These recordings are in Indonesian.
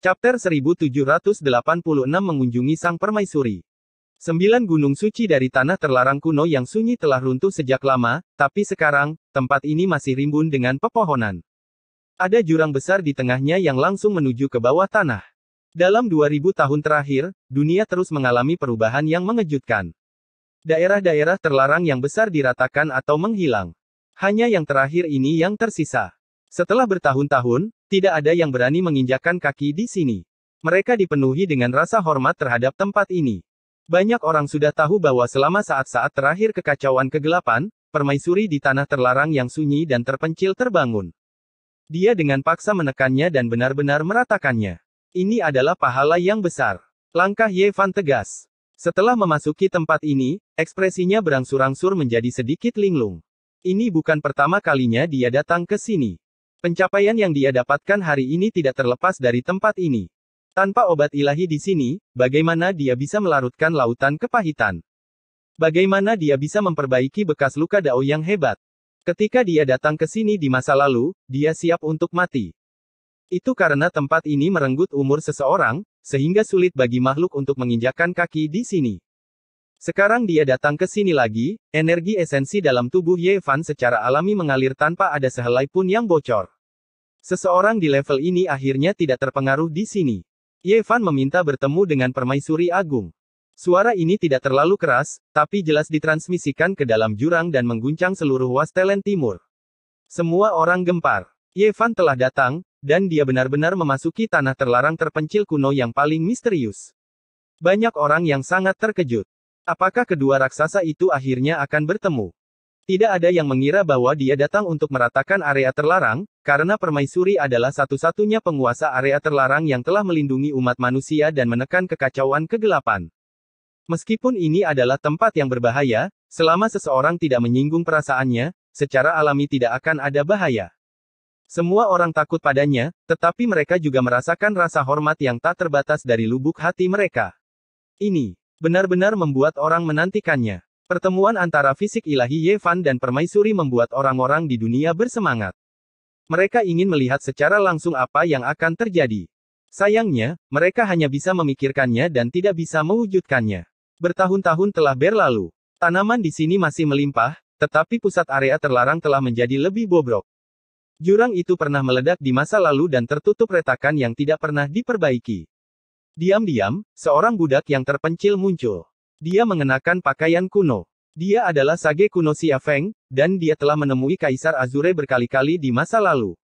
Chapter 1786 mengunjungi Sang Permaisuri. 9 gunung suci dari tanah terlarang kuno yang sunyi telah runtuh sejak lama, tapi sekarang, tempat ini masih rimbun dengan pepohonan. Ada jurang besar di tengahnya yang langsung menuju ke bawah tanah. Dalam 2000 tahun terakhir, dunia terus mengalami perubahan yang mengejutkan. Daerah-daerah terlarang yang besar diratakan atau menghilang. Hanya yang terakhir ini yang tersisa. Setelah bertahun-tahun, tidak ada yang berani menginjakkan kaki di sini. Mereka dipenuhi dengan rasa hormat terhadap tempat ini. Banyak orang sudah tahu bahwa selama saat-saat terakhir kekacauan kegelapan, permaisuri di tanah terlarang yang sunyi dan terpencil terbangun. Dia dengan paksa menekannya dan benar-benar meratakannya. Ini adalah pahala yang besar. Langkah Ye Fan tegas. Setelah memasuki tempat ini, ekspresinya berangsur-angsur menjadi sedikit linglung. Ini bukan pertama kalinya dia datang ke sini. Pencapaian yang dia dapatkan hari ini tidak terlepas dari tempat ini. Tanpa obat ilahi di sini, bagaimana dia bisa melarutkan lautan kepahitan? Bagaimana dia bisa memperbaiki bekas luka Dao yang hebat? Ketika dia datang ke sini di masa lalu, dia siap untuk mati. Itu karena tempat ini merenggut umur seseorang, sehingga sulit bagi makhluk untuk menginjakkan kaki di sini. Sekarang dia datang ke sini lagi, energi esensi dalam tubuh Ye Fan secara alami mengalir tanpa ada sehelai pun yang bocor. Seseorang di level ini akhirnya tidak terpengaruh di sini. Ye Fan meminta bertemu dengan Permaisuri Agung. Suara ini tidak terlalu keras, tapi jelas ditransmisikan ke dalam jurang dan mengguncang seluruh Wastelen Timur. Semua orang gempar. Ye Fan telah datang, dan dia benar-benar memasuki tanah terlarang terpencil kuno yang paling misterius. Banyak orang yang sangat terkejut. Apakah kedua raksasa itu akhirnya akan bertemu? Tidak ada yang mengira bahwa dia datang untuk meratakan area terlarang, karena Permaisuri adalah satu-satunya penguasa area terlarang yang telah melindungi umat manusia dan menekan kekacauan kegelapan. Meskipun ini adalah tempat yang berbahaya, selama seseorang tidak menyinggung perasaannya, secara alami tidak akan ada bahaya. Semua orang takut padanya, tetapi mereka juga merasakan rasa hormat yang tak terbatas dari lubuk hati mereka. Ini benar-benar membuat orang menantikannya. Pertemuan antara fisik ilahi Ye Fan dan Permaisuri membuat orang-orang di dunia bersemangat. Mereka ingin melihat secara langsung apa yang akan terjadi. Sayangnya, mereka hanya bisa memikirkannya dan tidak bisa mewujudkannya. Bertahun-tahun telah berlalu. Tanaman di sini masih melimpah, tetapi pusat area terlarang telah menjadi lebih bobrok. Jurang itu pernah meledak di masa lalu dan tertutup retakan yang tidak pernah diperbaiki. Diam-diam, seorang budak yang terpencil muncul. Dia mengenakan pakaian kuno. Dia adalah sage kuno Xia Feng, dan dia telah menemui Kaisar Azure berkali-kali di masa lalu.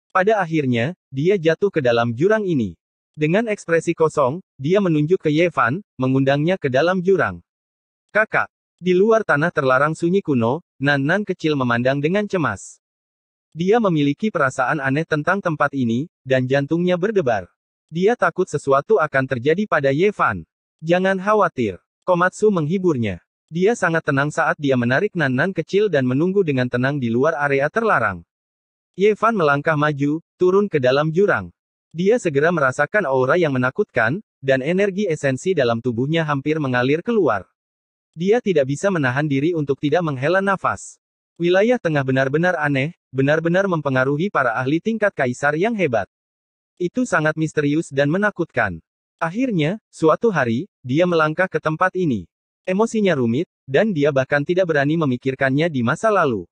Pada akhirnya, dia jatuh ke dalam jurang ini. Dengan ekspresi kosong, dia menunjuk ke Ye Fan, mengundangnya ke dalam jurang. Kakak. Di luar tanah terlarang sunyi kuno, Nan kecil memandang dengan cemas. Dia memiliki perasaan aneh tentang tempat ini, dan jantungnya berdebar. Dia takut sesuatu akan terjadi pada Ye Fan. Jangan khawatir. Komatsu menghiburnya. Dia sangat tenang saat dia menarik Nan kecil dan menunggu dengan tenang di luar area terlarang. Ye Fan melangkah maju, turun ke dalam jurang. Dia segera merasakan aura yang menakutkan, dan energi esensi dalam tubuhnya hampir mengalir keluar. Dia tidak bisa menahan diri untuk tidak menghela nafas. Wilayah tengah benar-benar aneh, benar-benar mempengaruhi para ahli tingkat kaisar yang hebat. Itu sangat misterius dan menakutkan. Akhirnya, suatu hari, dia melangkah ke tempat ini. Emosinya rumit, dan dia bahkan tidak berani memikirkannya di masa lalu.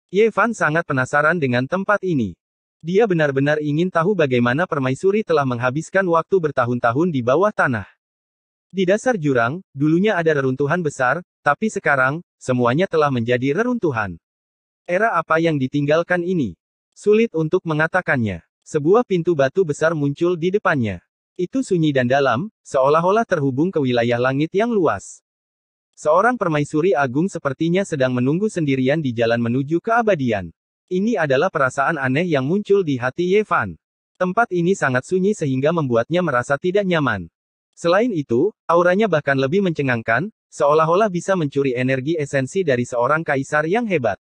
Ye Fan sangat penasaran dengan tempat ini. Dia benar-benar ingin tahu bagaimana Permaisuri telah menghabiskan waktu bertahun-tahun di bawah tanah. Di dasar jurang, dulunya ada reruntuhan besar, tapi sekarang, semuanya telah menjadi reruntuhan. Era apa yang ditinggalkan ini? Sulit untuk mengatakannya. Sebuah pintu batu besar muncul di depannya. Itu sunyi dan dalam, seolah-olah terhubung ke wilayah langit yang luas. Seorang Permaisuri Agung sepertinya sedang menunggu sendirian di jalan menuju keabadian. Ini adalah perasaan aneh yang muncul di hati Ye Fan. Tempat ini sangat sunyi sehingga membuatnya merasa tidak nyaman. Selain itu, auranya bahkan lebih mencengangkan, seolah-olah bisa mencuri energi esensi dari seorang kaisar yang hebat.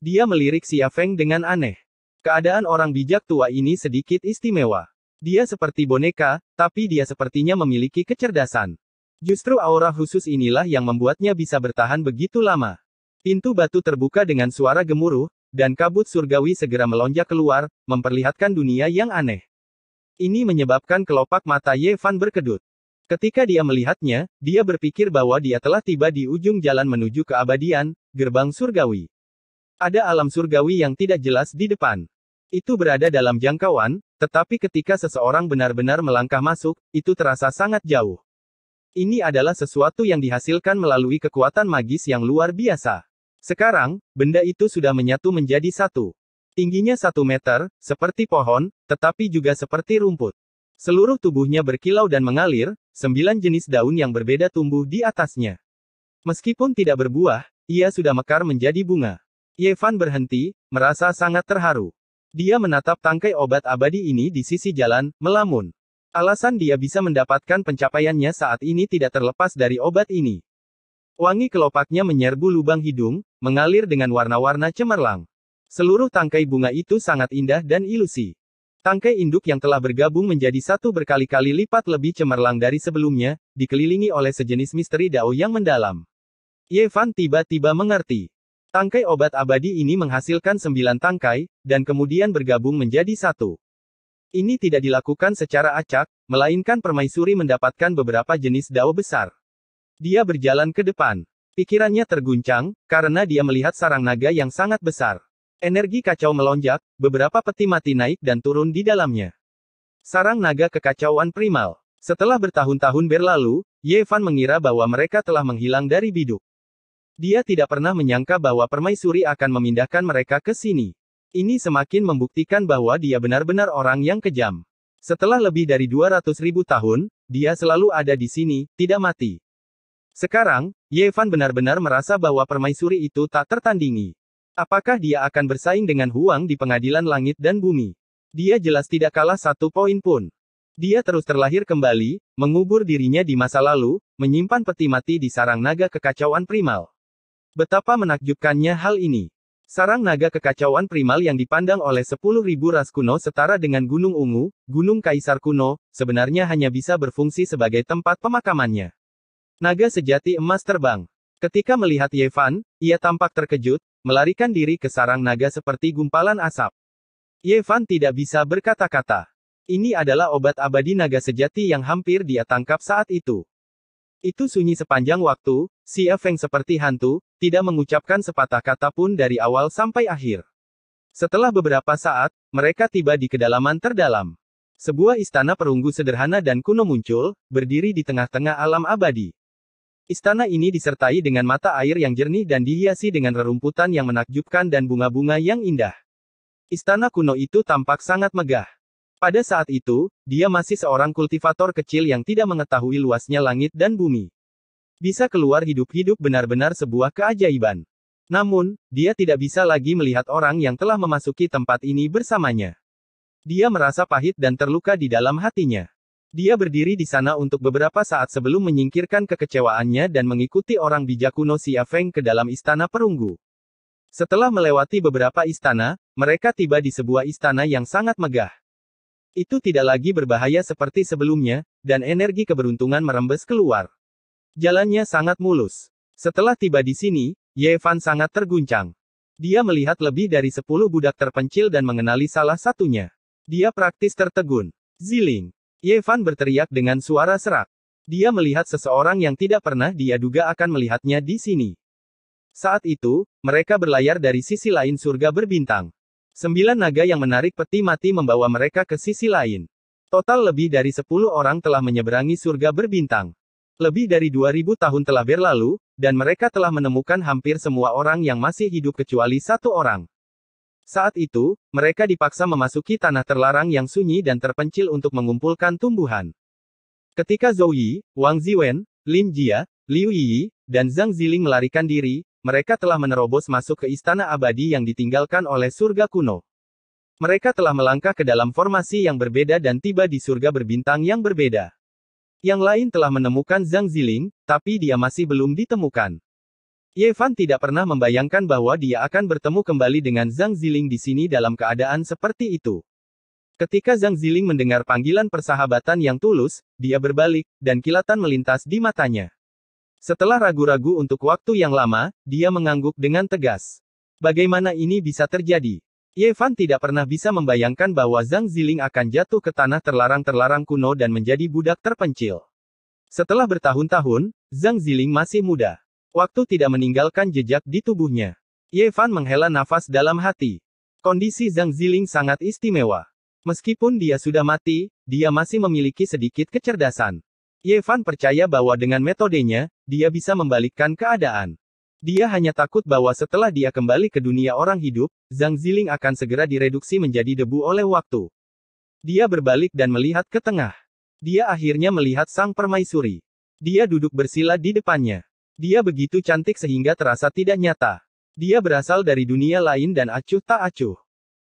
Dia melirik Xia Feng dengan aneh. Keadaan orang bijak tua ini sedikit istimewa. Dia seperti boneka, tapi dia sepertinya memiliki kecerdasan. Justru aura khusus inilah yang membuatnya bisa bertahan begitu lama. Pintu batu terbuka dengan suara gemuruh, dan kabut surgawi segera melonjak keluar, memperlihatkan dunia yang aneh. Ini menyebabkan kelopak mata Ye Fan berkedut. Ketika dia melihatnya, dia berpikir bahwa dia telah tiba di ujung jalan menuju keabadian, gerbang surgawi. Ada alam surgawi yang tidak jelas di depan. Itu berada dalam jangkauan, tetapi ketika seseorang benar-benar melangkah masuk, itu terasa sangat jauh. Ini adalah sesuatu yang dihasilkan melalui kekuatan magis yang luar biasa. Sekarang, benda itu sudah menyatu menjadi satu. Tingginya 1 meter, seperti pohon, tetapi juga seperti rumput. Seluruh tubuhnya berkilau dan mengalir, 9 jenis daun yang berbeda tumbuh di atasnya. Meskipun tidak berbuah, ia sudah mekar menjadi bunga. Ye Fan berhenti, merasa sangat terharu. Dia menatap tangkai obat abadi ini di sisi jalan, melamun. Alasan dia bisa mendapatkan pencapaiannya saat ini tidak terlepas dari obat ini. Wangi kelopaknya menyerbu lubang hidung, mengalir dengan warna-warna cemerlang. Seluruh tangkai bunga itu sangat indah dan ilusi. Tangkai induk yang telah bergabung menjadi satu berkali-kali lipat lebih cemerlang dari sebelumnya, dikelilingi oleh sejenis misteri Dao yang mendalam. Ye Fan tiba-tiba mengerti. Tangkai obat abadi ini menghasilkan 9 tangkai, dan kemudian bergabung menjadi satu. Ini tidak dilakukan secara acak, melainkan permaisuri mendapatkan beberapa jenis Dao besar. Dia berjalan ke depan. Pikirannya terguncang, karena dia melihat sarang naga yang sangat besar. Energi kacau melonjak, beberapa peti mati naik dan turun di dalamnya. Sarang naga kekacauan primal. Setelah bertahun-tahun berlalu, Ye Fan mengira bahwa mereka telah menghilang dari biduk. Dia tidak pernah menyangka bahwa permaisuri akan memindahkan mereka ke sini. Ini semakin membuktikan bahwa dia benar-benar orang yang kejam. Setelah lebih dari 200.000 tahun, dia selalu ada di sini, tidak mati. Sekarang, Ye Fan benar-benar merasa bahwa permaisuri itu tak tertandingi. Apakah dia akan bersaing dengan Huang di pengadilan langit dan bumi? Dia jelas tidak kalah 1 poin pun. Dia terus terlahir kembali, mengubur dirinya di masa lalu, menyimpan peti mati di sarang naga kekacauan primal. Betapa menakjubkannya hal ini. Sarang naga kekacauan primal yang dipandang oleh 10.000 ras kuno setara dengan Gunung Ungu, Gunung Kaisar kuno, sebenarnya hanya bisa berfungsi sebagai tempat pemakamannya. Naga sejati emas terbang. Ketika melihat Ye Fan, ia tampak terkejut, melarikan diri ke sarang naga seperti gumpalan asap. Ye Fan tidak bisa berkata-kata. Ini adalah obat abadi naga sejati yang hampir dia tangkap saat itu. Itu sunyi sepanjang waktu, Xie Feng seperti hantu, tidak mengucapkan sepatah kata pun dari awal sampai akhir. Setelah beberapa saat, mereka tiba di kedalaman terdalam. Sebuah istana perunggu sederhana dan kuno muncul, berdiri di tengah-tengah alam abadi. Istana ini disertai dengan mata air yang jernih dan dihiasi dengan rerumputan yang menakjubkan dan bunga-bunga yang indah. Istana kuno itu tampak sangat megah. Pada saat itu, dia masih seorang kultivator kecil yang tidak mengetahui luasnya langit dan bumi. Bisa keluar hidup-hidup benar-benar sebuah keajaiban. Namun, dia tidak bisa lagi melihat orang yang telah memasuki tempat ini bersamanya. Dia merasa pahit dan terluka di dalam hatinya. Dia berdiri di sana untuk beberapa saat sebelum menyingkirkan kekecewaannya dan mengikuti orang bijak kuno Xie Feng ke dalam istana perunggu. Setelah melewati beberapa istana, mereka tiba di sebuah istana yang sangat megah. Itu tidak lagi berbahaya seperti sebelumnya, dan energi keberuntungan merembes keluar. Jalannya sangat mulus. Setelah tiba di sini, Ye Fan sangat terguncang. Dia melihat lebih dari 10 budak terpencil dan mengenali salah satunya. Dia praktis tertegun. Ziling. Ye Fan berteriak dengan suara serak. Dia melihat seseorang yang tidak pernah dia duga akan melihatnya di sini. Saat itu, mereka berlayar dari sisi lain surga berbintang. 9 naga yang menarik peti mati membawa mereka ke sisi lain. Total lebih dari 10 orang telah menyeberangi surga berbintang. Lebih dari 2000 tahun telah berlalu, dan mereka telah menemukan hampir semua orang yang masih hidup kecuali 1 orang. Saat itu, mereka dipaksa memasuki tanah terlarang yang sunyi dan terpencil untuk mengumpulkan tumbuhan. Ketika Zhou Yi, Wang Ziwen, Lin Jia, Liu Yi, dan Zhang Ziling melarikan diri, mereka telah menerobos masuk ke istana abadi yang ditinggalkan oleh surga kuno. Mereka telah melangkah ke dalam formasi yang berbeda dan tiba di surga berbintang yang berbeda. Yang lain telah menemukan Zhang Ziling, tapi dia masih belum ditemukan. Ye Fan tidak pernah membayangkan bahwa dia akan bertemu kembali dengan Zhang Ziling di sini dalam keadaan seperti itu. Ketika Zhang Ziling mendengar panggilan persahabatan yang tulus, dia berbalik, dan kilatan melintas di matanya. Setelah ragu-ragu untuk waktu yang lama, dia mengangguk dengan tegas. Bagaimana ini bisa terjadi? Ye Fan tidak pernah bisa membayangkan bahwa Zhang Ziling akan jatuh ke tanah terlarang-terlarang kuno dan menjadi budak terpencil. Setelah bertahun-tahun, Zhang Ziling masih muda. Waktu tidak meninggalkan jejak di tubuhnya. Ye Fan menghela nafas dalam hati. Kondisi Zhang Ziling sangat istimewa. Meskipun dia sudah mati, dia masih memiliki sedikit kecerdasan. Ye Fan percaya bahwa dengan metodenya, dia bisa membalikkan keadaan. Dia hanya takut bahwa setelah dia kembali ke dunia orang hidup, Zhang Ziling akan segera direduksi menjadi debu oleh waktu. Dia berbalik dan melihat ke tengah. Dia akhirnya melihat sang permaisuri. Dia duduk bersila di depannya. Dia begitu cantik sehingga terasa tidak nyata. Dia berasal dari dunia lain dan acuh tak acuh.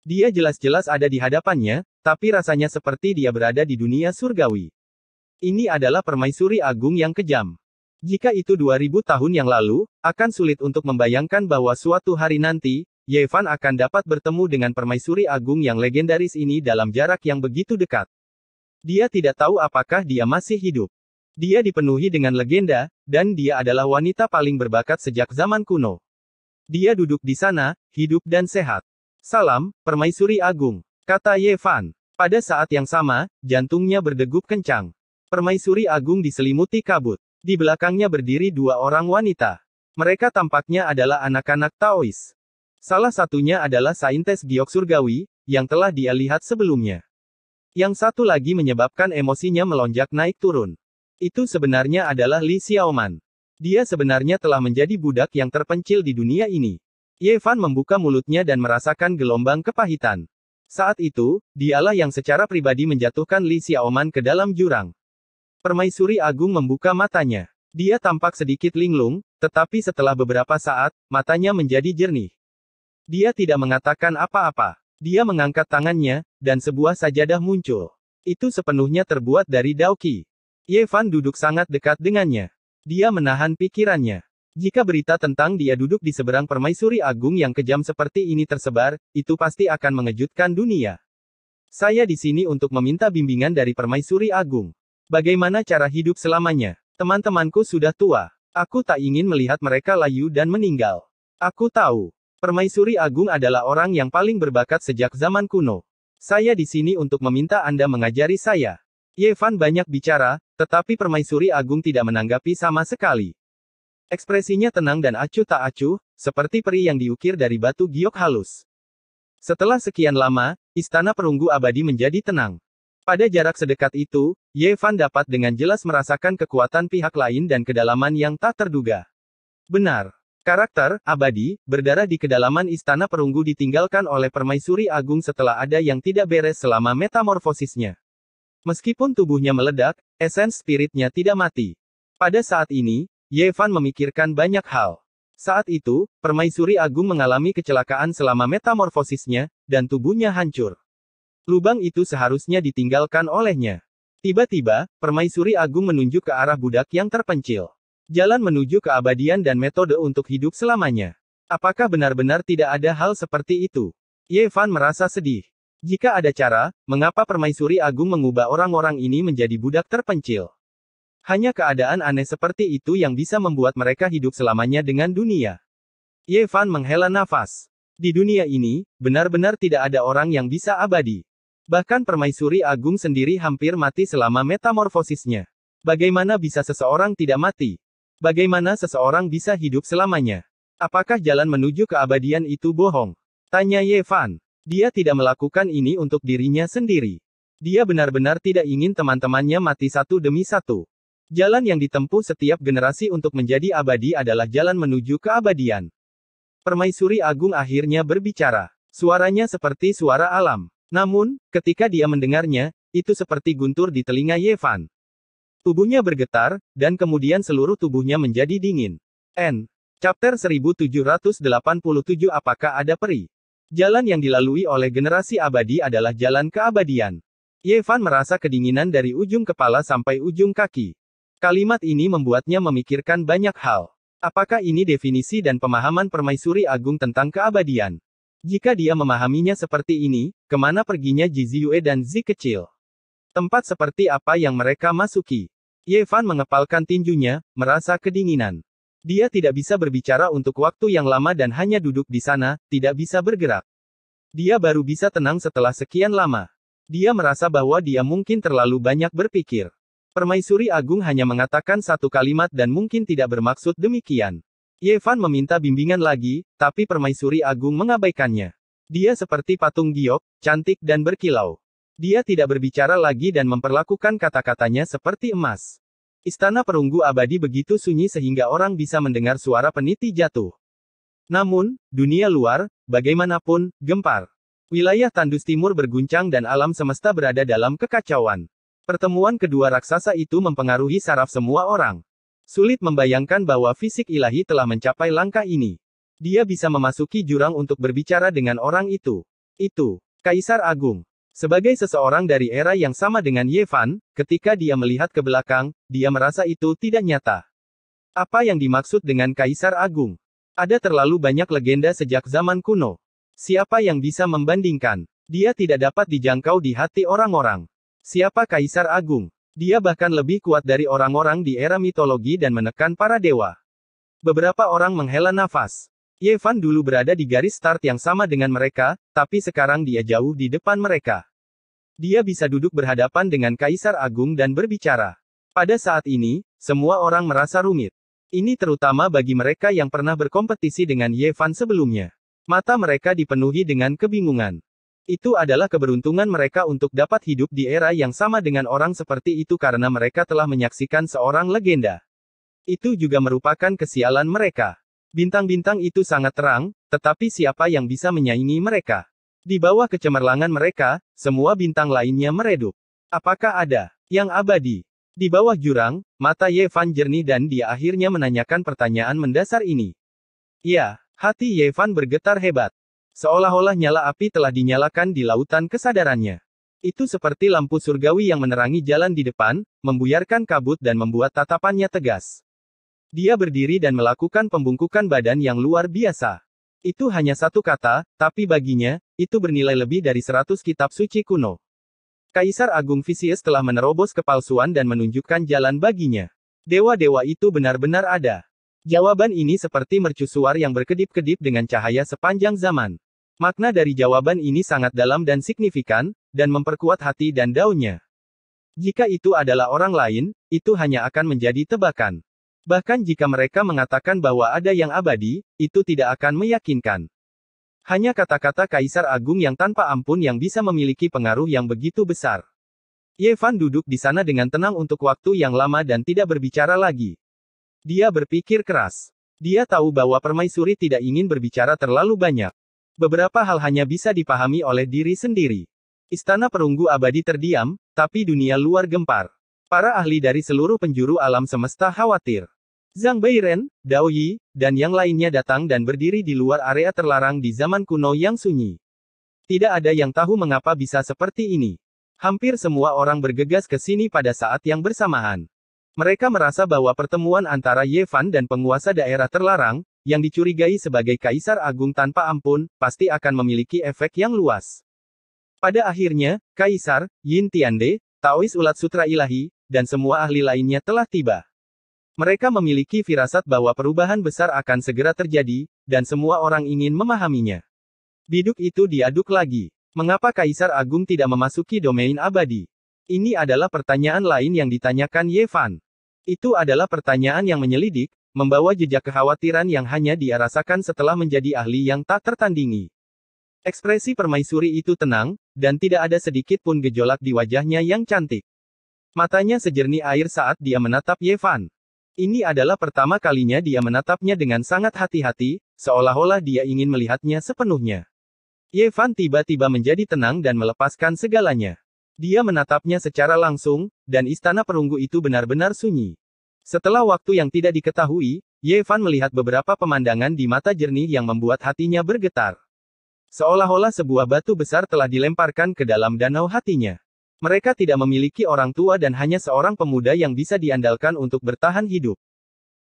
Dia jelas-jelas ada di hadapannya, tapi rasanya seperti dia berada di dunia surgawi. Ini adalah permaisuri agung yang kejam. Jika itu 2000 tahun yang lalu, akan sulit untuk membayangkan bahwa suatu hari nanti, Ye Fan akan dapat bertemu dengan permaisuri agung yang legendaris ini dalam jarak yang begitu dekat. Dia tidak tahu apakah dia masih hidup. Dia dipenuhi dengan legenda, dan dia adalah wanita paling berbakat sejak zaman kuno. Dia duduk di sana, hidup dan sehat. Salam, permaisuri agung, kata Ye Fan. Pada saat yang sama, jantungnya berdegup kencang. Permaisuri agung diselimuti kabut. Di belakangnya berdiri dua orang wanita. Mereka tampaknya adalah anak-anak Taois. Salah satunya adalah saintes giok surgawi, yang telah dia lihat sebelumnya. Yang satu lagi menyebabkan emosinya melonjak naik turun. Itu sebenarnya adalah Li Xiaoman. Dia sebenarnya telah menjadi budak yang terpencil di dunia ini. Ye Fan membuka mulutnya dan merasakan gelombang kepahitan. Saat itu, dialah yang secara pribadi menjatuhkan Li Xiaoman ke dalam jurang. Permaisuri agung membuka matanya. Dia tampak sedikit linglung, tetapi setelah beberapa saat, matanya menjadi jernih. Dia tidak mengatakan apa-apa. Dia mengangkat tangannya, dan sebuah sajadah muncul. Itu sepenuhnya terbuat dari daoqi. Ye Fan duduk sangat dekat dengannya. Dia menahan pikirannya. Jika berita tentang dia duduk di seberang permaisuri agung yang kejam seperti ini tersebar, itu pasti akan mengejutkan dunia. Saya di sini untuk meminta bimbingan dari permaisuri agung. Bagaimana cara hidup selamanya? Teman-temanku sudah tua. Aku tak ingin melihat mereka layu dan meninggal. Aku tahu. Permaisuri agung adalah orang yang paling berbakat sejak zaman kuno. Saya di sini untuk meminta Anda mengajari saya. Ye Fan banyak bicara, tetapi permaisuri agung tidak menanggapi sama sekali. Ekspresinya tenang dan acuh tak acuh, seperti peri yang diukir dari batu giok halus. Setelah sekian lama, istana perunggu abadi menjadi tenang. Pada jarak sedekat itu, Ye Fan dapat dengan jelas merasakan kekuatan pihak lain dan kedalaman yang tak terduga. Benar. Karakter, abadi, berdarah di kedalaman istana perunggu ditinggalkan oleh permaisuri agung setelah ada yang tidak beres selama metamorfosisnya. Meskipun tubuhnya meledak, esens spiritnya tidak mati. Pada saat ini, Ye Fan memikirkan banyak hal. Saat itu, permaisuri agung mengalami kecelakaan selama metamorfosisnya, dan tubuhnya hancur. Lubang itu seharusnya ditinggalkan olehnya. Tiba-tiba, permaisuri agung menunjuk ke arah budak yang terpencil. Jalan menuju keabadian dan metode untuk hidup selamanya. Apakah benar-benar tidak ada hal seperti itu? Ye Fan merasa sedih. Jika ada cara, mengapa permaisuri agung mengubah orang-orang ini menjadi budak terpencil? Hanya keadaan aneh seperti itu yang bisa membuat mereka hidup selamanya dengan dunia. Ye Fan menghela nafas. Di dunia ini, benar-benar tidak ada orang yang bisa abadi. Bahkan permaisuri agung sendiri hampir mati selama metamorfosisnya. Bagaimana bisa seseorang tidak mati? Bagaimana seseorang bisa hidup selamanya? Apakah jalan menuju keabadian itu bohong? Tanya Ye Fan. Dia tidak melakukan ini untuk dirinya sendiri. Dia benar-benar tidak ingin teman-temannya mati satu demi satu. Jalan yang ditempuh setiap generasi untuk menjadi abadi adalah jalan menuju keabadian. Permaisuri agung akhirnya berbicara. Suaranya seperti suara alam. Namun, ketika dia mendengarnya, itu seperti guntur di telinga Ye Fan. Tubuhnya bergetar, dan kemudian seluruh tubuhnya menjadi dingin. Chapter 1787 Apakah ada peri? Jalan yang dilalui oleh generasi abadi adalah jalan keabadian. Ye Fan merasa kedinginan dari ujung kepala sampai ujung kaki. Kalimat ini membuatnya memikirkan banyak hal. Apakah ini definisi dan pemahaman permaisuri agung tentang keabadian? Jika dia memahaminya seperti ini, kemana perginya Ji Ziyue dan Zi kecil? Tempat seperti apa yang mereka masuki? Ye Fan mengepalkan tinjunya, merasa kedinginan. Dia tidak bisa berbicara untuk waktu yang lama dan hanya duduk di sana, tidak bisa bergerak. Dia baru bisa tenang setelah sekian lama. Dia merasa bahwa dia mungkin terlalu banyak berpikir. Permaisuri Agung hanya mengatakan satu kalimat dan mungkin tidak bermaksud demikian. Ye Fan meminta bimbingan lagi, tapi Permaisuri Agung mengabaikannya. Dia seperti patung giok, cantik dan berkilau. Dia tidak berbicara lagi dan memperlakukan kata-katanya seperti emas. Istana perunggu abadi begitu sunyi sehingga orang bisa mendengar suara peniti jatuh. Namun, dunia luar, bagaimanapun, gempar. Wilayah tandus timur berguncang dan alam semesta berada dalam kekacauan. Pertemuan kedua raksasa itu mempengaruhi saraf semua orang. Sulit membayangkan bahwa fisik ilahi telah mencapai langkah ini. Dia bisa memasuki jurang untuk berbicara dengan orang itu. Itu, Kaisar Agung. Sebagai seseorang dari era yang sama dengan Ye Fan, ketika dia melihat ke belakang, dia merasa itu tidak nyata. Apa yang dimaksud dengan Kaisar Agung? Ada terlalu banyak legenda sejak zaman kuno. Siapa yang bisa membandingkan? Dia tidak dapat dijangkau di hati orang-orang. Siapa Kaisar Agung? Dia bahkan lebih kuat dari orang-orang di era mitologi dan menekan para dewa. Beberapa orang menghela nafas. Ye Fan dulu berada di garis start yang sama dengan mereka, tapi sekarang dia jauh di depan mereka. Dia bisa duduk berhadapan dengan Kaisar Agung dan berbicara. Pada saat ini, semua orang merasa rumit. Ini terutama bagi mereka yang pernah berkompetisi dengan Ye Fan sebelumnya. Mata mereka dipenuhi dengan kebingungan. Itu adalah keberuntungan mereka untuk dapat hidup di era yang sama dengan orang seperti itu karena mereka telah menyaksikan seorang legenda. Itu juga merupakan kesialan mereka. Bintang-bintang itu sangat terang, tetapi siapa yang bisa menyaingi mereka? Di bawah kecemerlangan mereka, semua bintang lainnya meredup. Apakah ada yang abadi? Di bawah jurang, mata Ye Fan jernih dan dia akhirnya menanyakan pertanyaan mendasar ini. Ya, hati Ye Fan bergetar hebat. Seolah-olah nyala api telah dinyalakan di lautan kesadarannya. Itu seperti lampu surgawi yang menerangi jalan di depan, membuyarkan kabut dan membuat tatapannya tegas. Dia berdiri dan melakukan pembungkukan badan yang luar biasa. Itu hanya satu kata, tapi baginya, itu bernilai lebih dari 100 kitab suci kuno. Kaisar Agung Vicious telah menerobos kepalsuan dan menunjukkan jalan baginya. Dewa-dewa itu benar-benar ada. Jawaban ini seperti mercusuar yang berkedip-kedip dengan cahaya sepanjang zaman. Makna dari jawaban ini sangat dalam dan signifikan, dan memperkuat hati dan daunnya. Jika itu adalah orang lain, itu hanya akan menjadi tebakan. Bahkan jika mereka mengatakan bahwa ada yang abadi, itu tidak akan meyakinkan. Hanya kata-kata Kaisar Agung yang tanpa ampun yang bisa memiliki pengaruh yang begitu besar. Ye Fan duduk di sana dengan tenang untuk waktu yang lama dan tidak berbicara lagi. Dia berpikir keras. Dia tahu bahwa permaisuri tidak ingin berbicara terlalu banyak. Beberapa hal hanya bisa dipahami oleh diri sendiri. Istana perunggu abadi terdiam, tapi dunia luar gempar. Para ahli dari seluruh penjuru alam semesta khawatir. Zhang Beiren, Dao Yi, dan yang lainnya datang dan berdiri di luar area terlarang di zaman kuno yang sunyi. Tidak ada yang tahu mengapa bisa seperti ini. Hampir semua orang bergegas ke sini pada saat yang bersamaan. Mereka merasa bahwa pertemuan antara Ye Fan dan penguasa daerah terlarang, yang dicurigai sebagai Kaisar Agung tanpa ampun, pasti akan memiliki efek yang luas. Pada akhirnya, Kaisar, Yin Tiande, Taois Ulat Sutra Ilahi, dan semua ahli lainnya telah tiba. Mereka memiliki firasat bahwa perubahan besar akan segera terjadi, dan semua orang ingin memahaminya. Biduk itu diaduk lagi. Mengapa Kaisar Agung tidak memasuki domain abadi? Ini adalah pertanyaan lain yang ditanyakan Ye Fan. Itu adalah pertanyaan yang menyelidik, membawa jejak kekhawatiran yang hanya dia rasakan setelah menjadi ahli yang tak tertandingi. Ekspresi permaisuri itu tenang, dan tidak ada sedikit pun gejolak di wajahnya yang cantik. Matanya sejernih air saat dia menatap Ye Fan. Ini adalah pertama kalinya dia menatapnya dengan sangat hati-hati, seolah-olah dia ingin melihatnya sepenuhnya. Ye Fan tiba-tiba menjadi tenang dan melepaskan segalanya. Dia menatapnya secara langsung, dan istana perunggu itu benar-benar sunyi. Setelah waktu yang tidak diketahui, Ye Fan melihat beberapa pemandangan di mata jernih yang membuat hatinya bergetar. Seolah-olah sebuah batu besar telah dilemparkan ke dalam danau hatinya. Mereka tidak memiliki orang tua dan hanya seorang pemuda yang bisa diandalkan untuk bertahan hidup.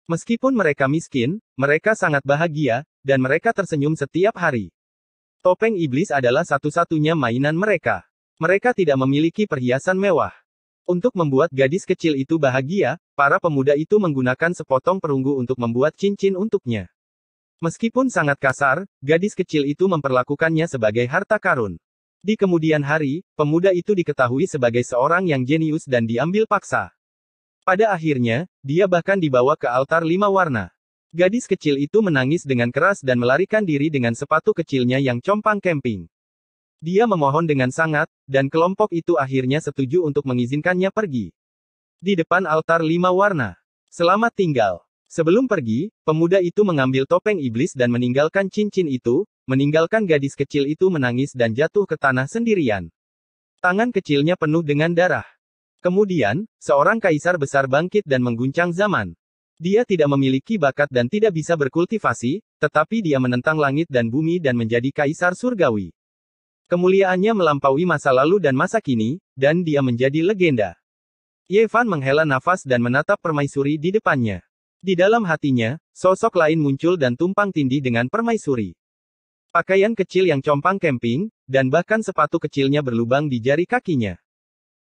Meskipun mereka miskin, mereka sangat bahagia, dan mereka tersenyum setiap hari. Topeng iblis adalah satu-satunya mainan mereka. Mereka tidak memiliki perhiasan mewah. Untuk membuat gadis kecil itu bahagia, para pemuda itu menggunakan sepotong perunggu untuk membuat cincin untuknya. Meskipun sangat kasar, gadis kecil itu memperlakukannya sebagai harta karun. Di kemudian hari, pemuda itu diketahui sebagai seorang yang jenius dan diambil paksa. Pada akhirnya, dia bahkan dibawa ke altar 5 warna. Gadis kecil itu menangis dengan keras dan melarikan diri dengan sepatu kecilnya yang compang camping. Dia memohon dengan sangat, dan kelompok itu akhirnya setuju untuk mengizinkannya pergi. Di depan altar 5 warna. Selamat tinggal. Sebelum pergi, pemuda itu mengambil topeng iblis dan meninggalkan cincin itu, meninggalkan gadis kecil itu menangis dan jatuh ke tanah sendirian. Tangan kecilnya penuh dengan darah. Kemudian, seorang kaisar besar bangkit dan mengguncang zaman. Dia tidak memiliki bakat dan tidak bisa berkultivasi, tetapi dia menentang langit dan bumi dan menjadi kaisar surgawi. Kemuliaannya melampaui masa lalu dan masa kini, dan dia menjadi legenda. Ye Fan menghela nafas dan menatap permaisuri di depannya. Di dalam hatinya, sosok lain muncul dan tumpang tindih dengan permaisuri. Pakaian kecil yang compang camping, dan bahkan sepatu kecilnya berlubang di jari kakinya.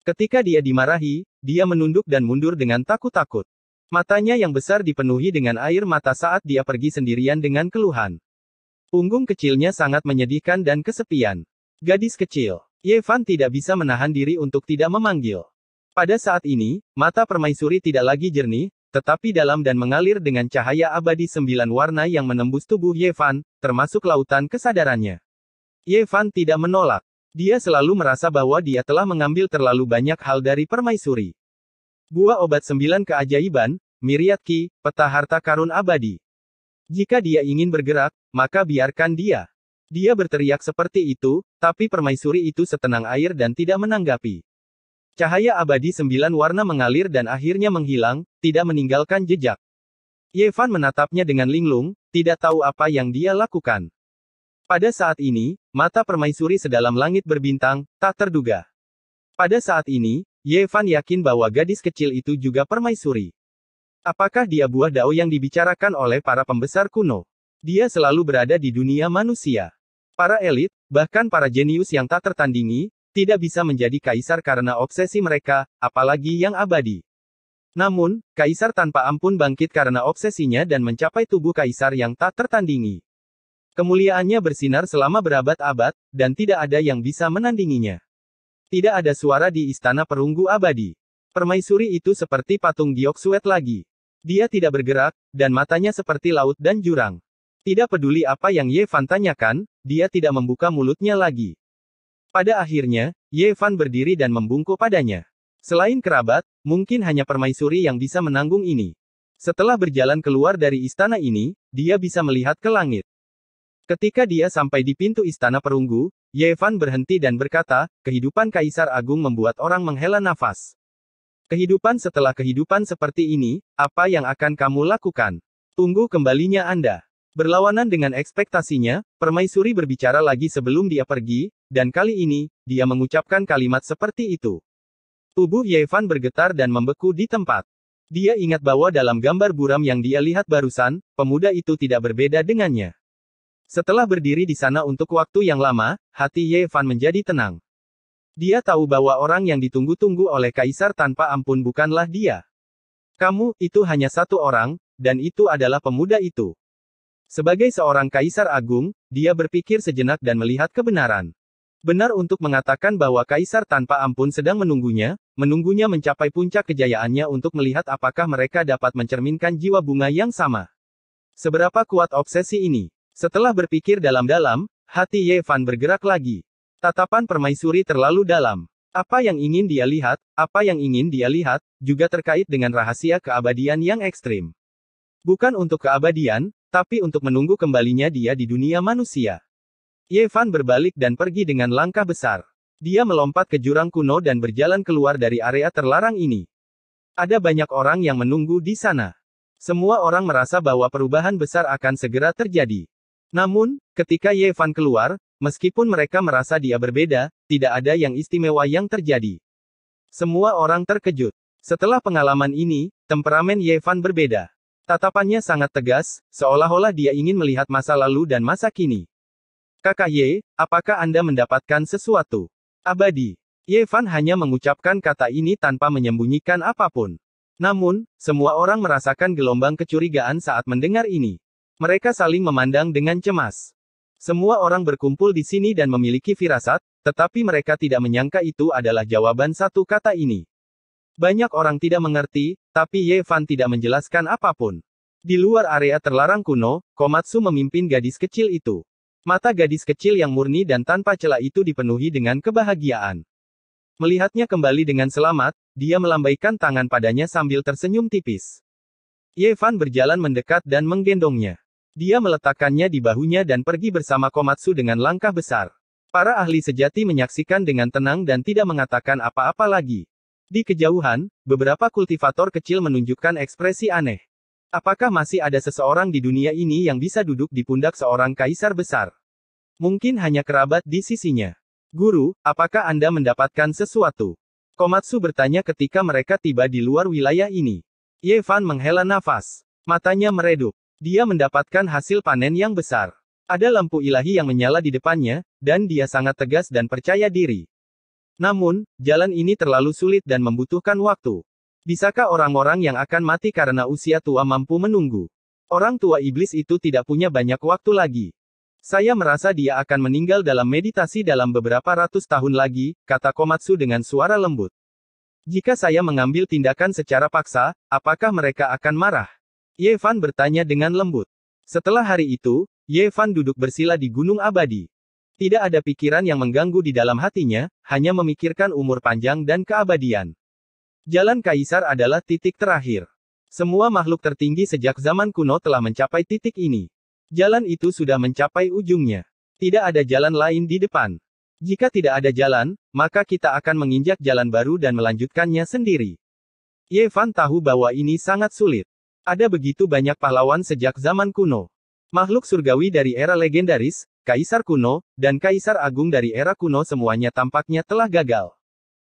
Ketika dia dimarahi, dia menunduk dan mundur dengan takut-takut. Matanya yang besar dipenuhi dengan air mata saat dia pergi sendirian dengan keluhan. Punggung kecilnya sangat menyedihkan dan kesepian. Gadis kecil. Ye Fan tidak bisa menahan diri untuk tidak memanggil. Pada saat ini, mata permaisuri tidak lagi jernih, tetapi dalam dan mengalir dengan cahaya abadi 9 warna yang menembus tubuh Ye Fan, termasuk lautan kesadarannya. Ye Fan tidak menolak. Dia selalu merasa bahwa dia telah mengambil terlalu banyak hal dari permaisuri. Buah obat 9 keajaiban, Myriad Ki, peta harta karun abadi. Jika dia ingin bergerak, maka biarkan dia. Dia berteriak seperti itu, tapi permaisuri itu setenang air dan tidak menanggapi. Cahaya abadi 9 warna mengalir dan akhirnya menghilang, tidak meninggalkan jejak. Ye Fan menatapnya dengan linglung, tidak tahu apa yang dia lakukan. Pada saat ini, mata permaisuri sedalam langit berbintang, tak terduga. Pada saat ini, Ye Fan yakin bahwa gadis kecil itu juga permaisuri. Apakah dia buah dao yang dibicarakan oleh para pembesar kuno? Dia selalu berada di dunia manusia. Para elit, bahkan para jenius yang tak tertandingi, tidak bisa menjadi kaisar karena obsesi mereka, apalagi yang abadi. Namun, kaisar tanpa ampun bangkit karena obsesinya dan mencapai tubuh kaisar yang tak tertandingi. Kemuliaannya bersinar selama berabad-abad, dan tidak ada yang bisa menandinginya. Tidak ada suara di istana perunggu abadi. Permaisuri itu seperti patung giok suet lagi. Dia tidak bergerak, dan matanya seperti laut dan jurang. Tidak peduli apa yang Ye Fan tanyakan, dia tidak membuka mulutnya lagi. Pada akhirnya, Ye Fan berdiri dan membungkuk padanya. Selain kerabat, mungkin hanya permaisuri yang bisa menanggung ini. Setelah berjalan keluar dari istana ini, dia bisa melihat ke langit. Ketika dia sampai di pintu istana perunggu, Ye Fan berhenti dan berkata, kehidupan Kaisar Agung membuat orang menghela nafas. Kehidupan setelah kehidupan seperti ini, apa yang akan kamu lakukan? Tunggu kembalinya Anda. Berlawanan dengan ekspektasinya, permaisuri berbicara lagi sebelum dia pergi, dan kali ini, dia mengucapkan kalimat seperti itu. Tubuh Ye Fan bergetar dan membeku di tempat. Dia ingat bahwa dalam gambar buram yang dia lihat barusan, pemuda itu tidak berbeda dengannya. Setelah berdiri di sana untuk waktu yang lama, hati Ye Fan menjadi tenang. Dia tahu bahwa orang yang ditunggu-tunggu oleh kaisar tanpa ampun bukanlah dia. Kamu, itu hanya satu orang, dan itu adalah pemuda itu. Sebagai seorang kaisar agung, dia berpikir sejenak dan melihat kebenaran. Benar untuk mengatakan bahwa kaisar tanpa ampun sedang menunggunya mencapai puncak kejayaannya untuk melihat apakah mereka dapat mencerminkan jiwa bunga yang sama. Seberapa kuat obsesi ini? Setelah berpikir dalam-dalam, hati Ye Fan bergerak lagi. Tatapan permaisuri terlalu dalam. Apa yang ingin dia lihat, juga terkait dengan rahasia keabadian yang ekstrim. Bukan untuk keabadian, tapi untuk menunggu kembalinya dia di dunia manusia. Ye Fan berbalik dan pergi dengan langkah besar. Dia melompat ke jurang kuno dan berjalan keluar dari area terlarang ini. Ada banyak orang yang menunggu di sana. Semua orang merasa bahwa perubahan besar akan segera terjadi. Namun, ketika Ye Fan keluar, meskipun mereka merasa dia berbeda, tidak ada yang istimewa yang terjadi. Semua orang terkejut. Setelah pengalaman ini, temperamen Ye Fan berbeda. Tatapannya sangat tegas, seolah-olah dia ingin melihat masa lalu dan masa kini. Kakak Ye, apakah Anda mendapatkan sesuatu abadi? Ye Fan hanya mengucapkan kata ini tanpa menyembunyikan apapun. Namun, semua orang merasakan gelombang kecurigaan saat mendengar ini. Mereka saling memandang dengan cemas. Semua orang berkumpul di sini dan memiliki firasat, tetapi mereka tidak menyangka itu adalah jawaban satu kata ini. Banyak orang tidak mengerti, tapi Ye Fan tidak menjelaskan apapun. Di luar area terlarang kuno, Komatsu memimpin gadis kecil itu. Mata gadis kecil yang murni dan tanpa celah itu dipenuhi dengan kebahagiaan. Melihatnya kembali dengan selamat, dia melambaikan tangan padanya sambil tersenyum tipis. Ye Fan berjalan mendekat dan menggendongnya. Dia meletakkannya di bahunya dan pergi bersama Komatsu dengan langkah besar. Para ahli sejati menyaksikan dengan tenang dan tidak mengatakan apa-apa lagi. Di kejauhan, beberapa kultivator kecil menunjukkan ekspresi aneh. Apakah masih ada seseorang di dunia ini yang bisa duduk di pundak seorang kaisar besar? Mungkin hanya kerabat di sisinya. Guru, apakah Anda mendapatkan sesuatu? Komatsu bertanya ketika mereka tiba di luar wilayah ini. Ye Fan menghela nafas. Matanya meredup. Dia mendapatkan hasil panen yang besar. Ada lampu ilahi yang menyala di depannya, dan dia sangat tegas dan percaya diri. Namun, jalan ini terlalu sulit dan membutuhkan waktu. Bisakah orang-orang yang akan mati karena usia tua mampu menunggu? Orang tua iblis itu tidak punya banyak waktu lagi. Saya merasa dia akan meninggal dalam meditasi dalam beberapa ratus tahun lagi, kata Komatsu dengan suara lembut. Jika saya mengambil tindakan secara paksa, apakah mereka akan marah? Ye Fan bertanya dengan lembut. Setelah hari itu, Ye Fan duduk bersila di Gunung Abadi. Tidak ada pikiran yang mengganggu di dalam hatinya, hanya memikirkan umur panjang dan keabadian. Jalan Kaisar adalah titik terakhir. Semua makhluk tertinggi sejak zaman kuno telah mencapai titik ini. Jalan itu sudah mencapai ujungnya. Tidak ada jalan lain di depan. Jika tidak ada jalan, maka kita akan menginjak jalan baru dan melanjutkannya sendiri. Ye Fan tahu bahwa ini sangat sulit. Ada begitu banyak pahlawan sejak zaman kuno. Makhluk surgawi dari era legendaris, kaisar kuno, dan kaisar agung dari era kuno semuanya tampaknya telah gagal.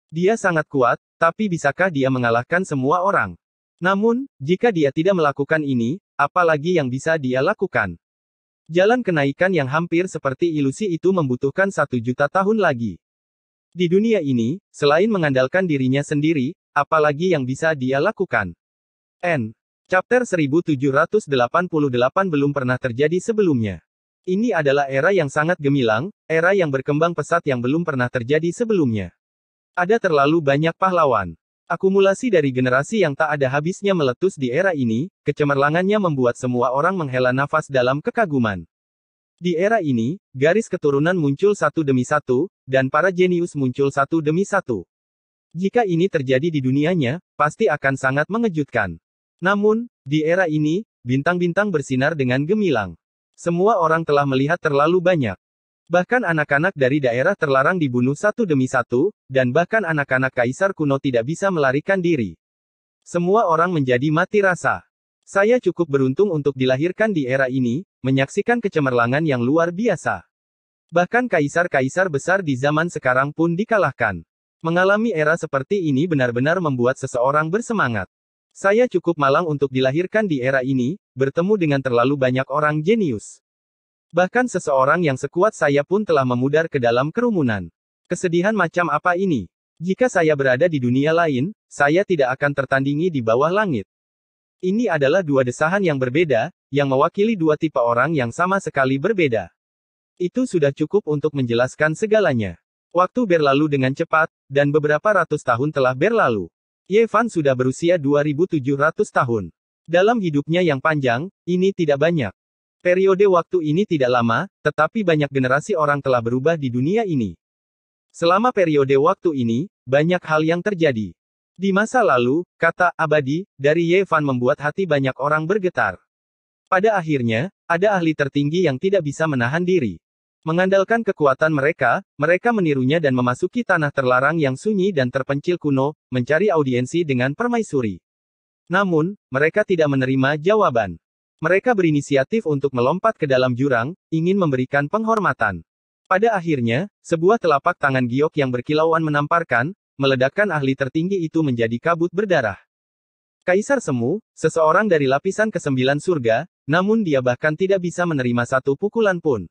Dia sangat kuat, tapi bisakah dia mengalahkan semua orang? Namun, jika dia tidak melakukan ini, apa lagi yang bisa dia lakukan? Jalan kenaikan yang hampir seperti ilusi itu membutuhkan 1 juta tahun lagi. Di dunia ini, selain mengandalkan dirinya sendiri, apa lagi yang bisa dia lakukan? Chapter 1788 belum pernah terjadi sebelumnya. Ini adalah era yang sangat gemilang, era yang berkembang pesat yang belum pernah terjadi sebelumnya. Ada terlalu banyak pahlawan. Akumulasi dari generasi yang tak ada habisnya meletus di era ini, kecemerlangannya membuat semua orang menghela nafas dalam kekaguman. Di era ini, garis keturunan muncul satu demi satu, dan para jenius muncul satu demi satu. Jika ini terjadi di dunianya, pasti akan sangat mengejutkan. Namun, di era ini, bintang-bintang bersinar dengan gemilang. Semua orang telah melihat terlalu banyak. Bahkan anak-anak dari daerah terlarang dibunuh satu demi satu, dan bahkan anak-anak kaisar kuno tidak bisa melarikan diri. Semua orang menjadi mati rasa. Saya cukup beruntung untuk dilahirkan di era ini, menyaksikan kecemerlangan yang luar biasa. Bahkan kaisar-kaisar besar di zaman sekarang pun dikalahkan. Mengalami era seperti ini benar-benar membuat seseorang bersemangat. Saya cukup malang untuk dilahirkan di era ini, bertemu dengan terlalu banyak orang jenius. Bahkan seseorang yang sekuat saya pun telah memudar ke dalam kerumunan. Kesedihan macam apa ini? Jika saya berada di dunia lain, saya tidak akan tertandingi di bawah langit. Ini adalah dua desahan yang berbeda, yang mewakili dua tipe orang yang sama sekali berbeda. Itu sudah cukup untuk menjelaskan segalanya. Waktu berlalu dengan cepat, dan beberapa ratus tahun telah berlalu. Ye Fan sudah berusia 2700 tahun. Dalam hidupnya yang panjang, ini tidak banyak. Periode waktu ini tidak lama, tetapi banyak generasi orang telah berubah di dunia ini. Selama periode waktu ini, banyak hal yang terjadi. Di masa lalu, kata abadi dari Ye Fan membuat hati banyak orang bergetar. Pada akhirnya, ada ahli tertinggi yang tidak bisa menahan diri. Mengandalkan kekuatan mereka, mereka menirunya dan memasuki tanah terlarang yang sunyi dan terpencil kuno, mencari audiensi dengan permaisuri. Namun, mereka tidak menerima jawaban. Mereka berinisiatif untuk melompat ke dalam jurang, ingin memberikan penghormatan. Pada akhirnya, sebuah telapak tangan giok yang berkilauan menamparkan, meledakkan ahli tertinggi itu menjadi kabut berdarah. Kaisar Semu, seseorang dari lapisan ke-9 surga, namun dia bahkan tidak bisa menerima satu pukulan pun.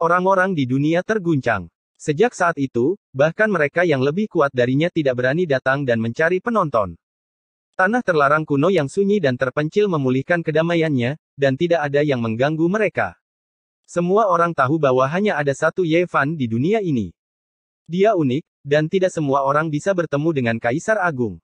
Orang-orang di dunia terguncang. Sejak saat itu, bahkan mereka yang lebih kuat darinya tidak berani datang dan mencari penonton. Tanah terlarang kuno yang sunyi dan terpencil memulihkan kedamaiannya, dan tidak ada yang mengganggu mereka. Semua orang tahu bahwa hanya ada satu Ye Fan di dunia ini. Dia unik, dan tidak semua orang bisa bertemu dengan Kaisar Agung.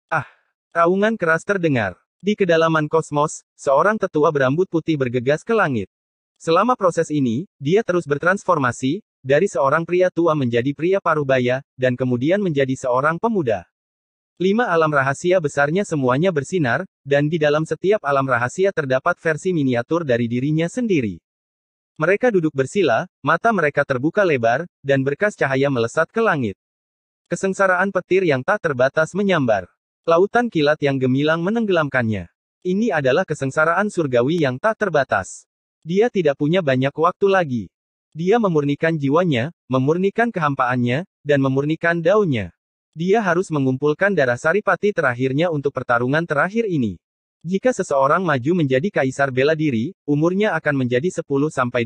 Ah! Raungan keras terdengar. Di kedalaman kosmos, seorang tetua berambut putih bergegas ke langit. Selama proses ini, dia terus bertransformasi, dari seorang pria tua menjadi pria parubaya, dan kemudian menjadi seorang pemuda. 5 alam rahasia besarnya semuanya bersinar, dan di dalam setiap alam rahasia terdapat versi miniatur dari dirinya sendiri. Mereka duduk bersila, mata mereka terbuka lebar, dan berkas cahaya melesat ke langit. Kesengsaraan petir yang tak terbatas menyambar. Lautan kilat yang gemilang menenggelamkannya. Ini adalah kesengsaraan surgawi yang tak terbatas. Dia tidak punya banyak waktu lagi. Dia memurnikan jiwanya, memurnikan kehampaannya, dan memurnikan daunnya. Dia harus mengumpulkan darah saripati terakhirnya untuk pertarungan terakhir ini. Jika seseorang maju menjadi kaisar bela diri, umurnya akan menjadi 10-20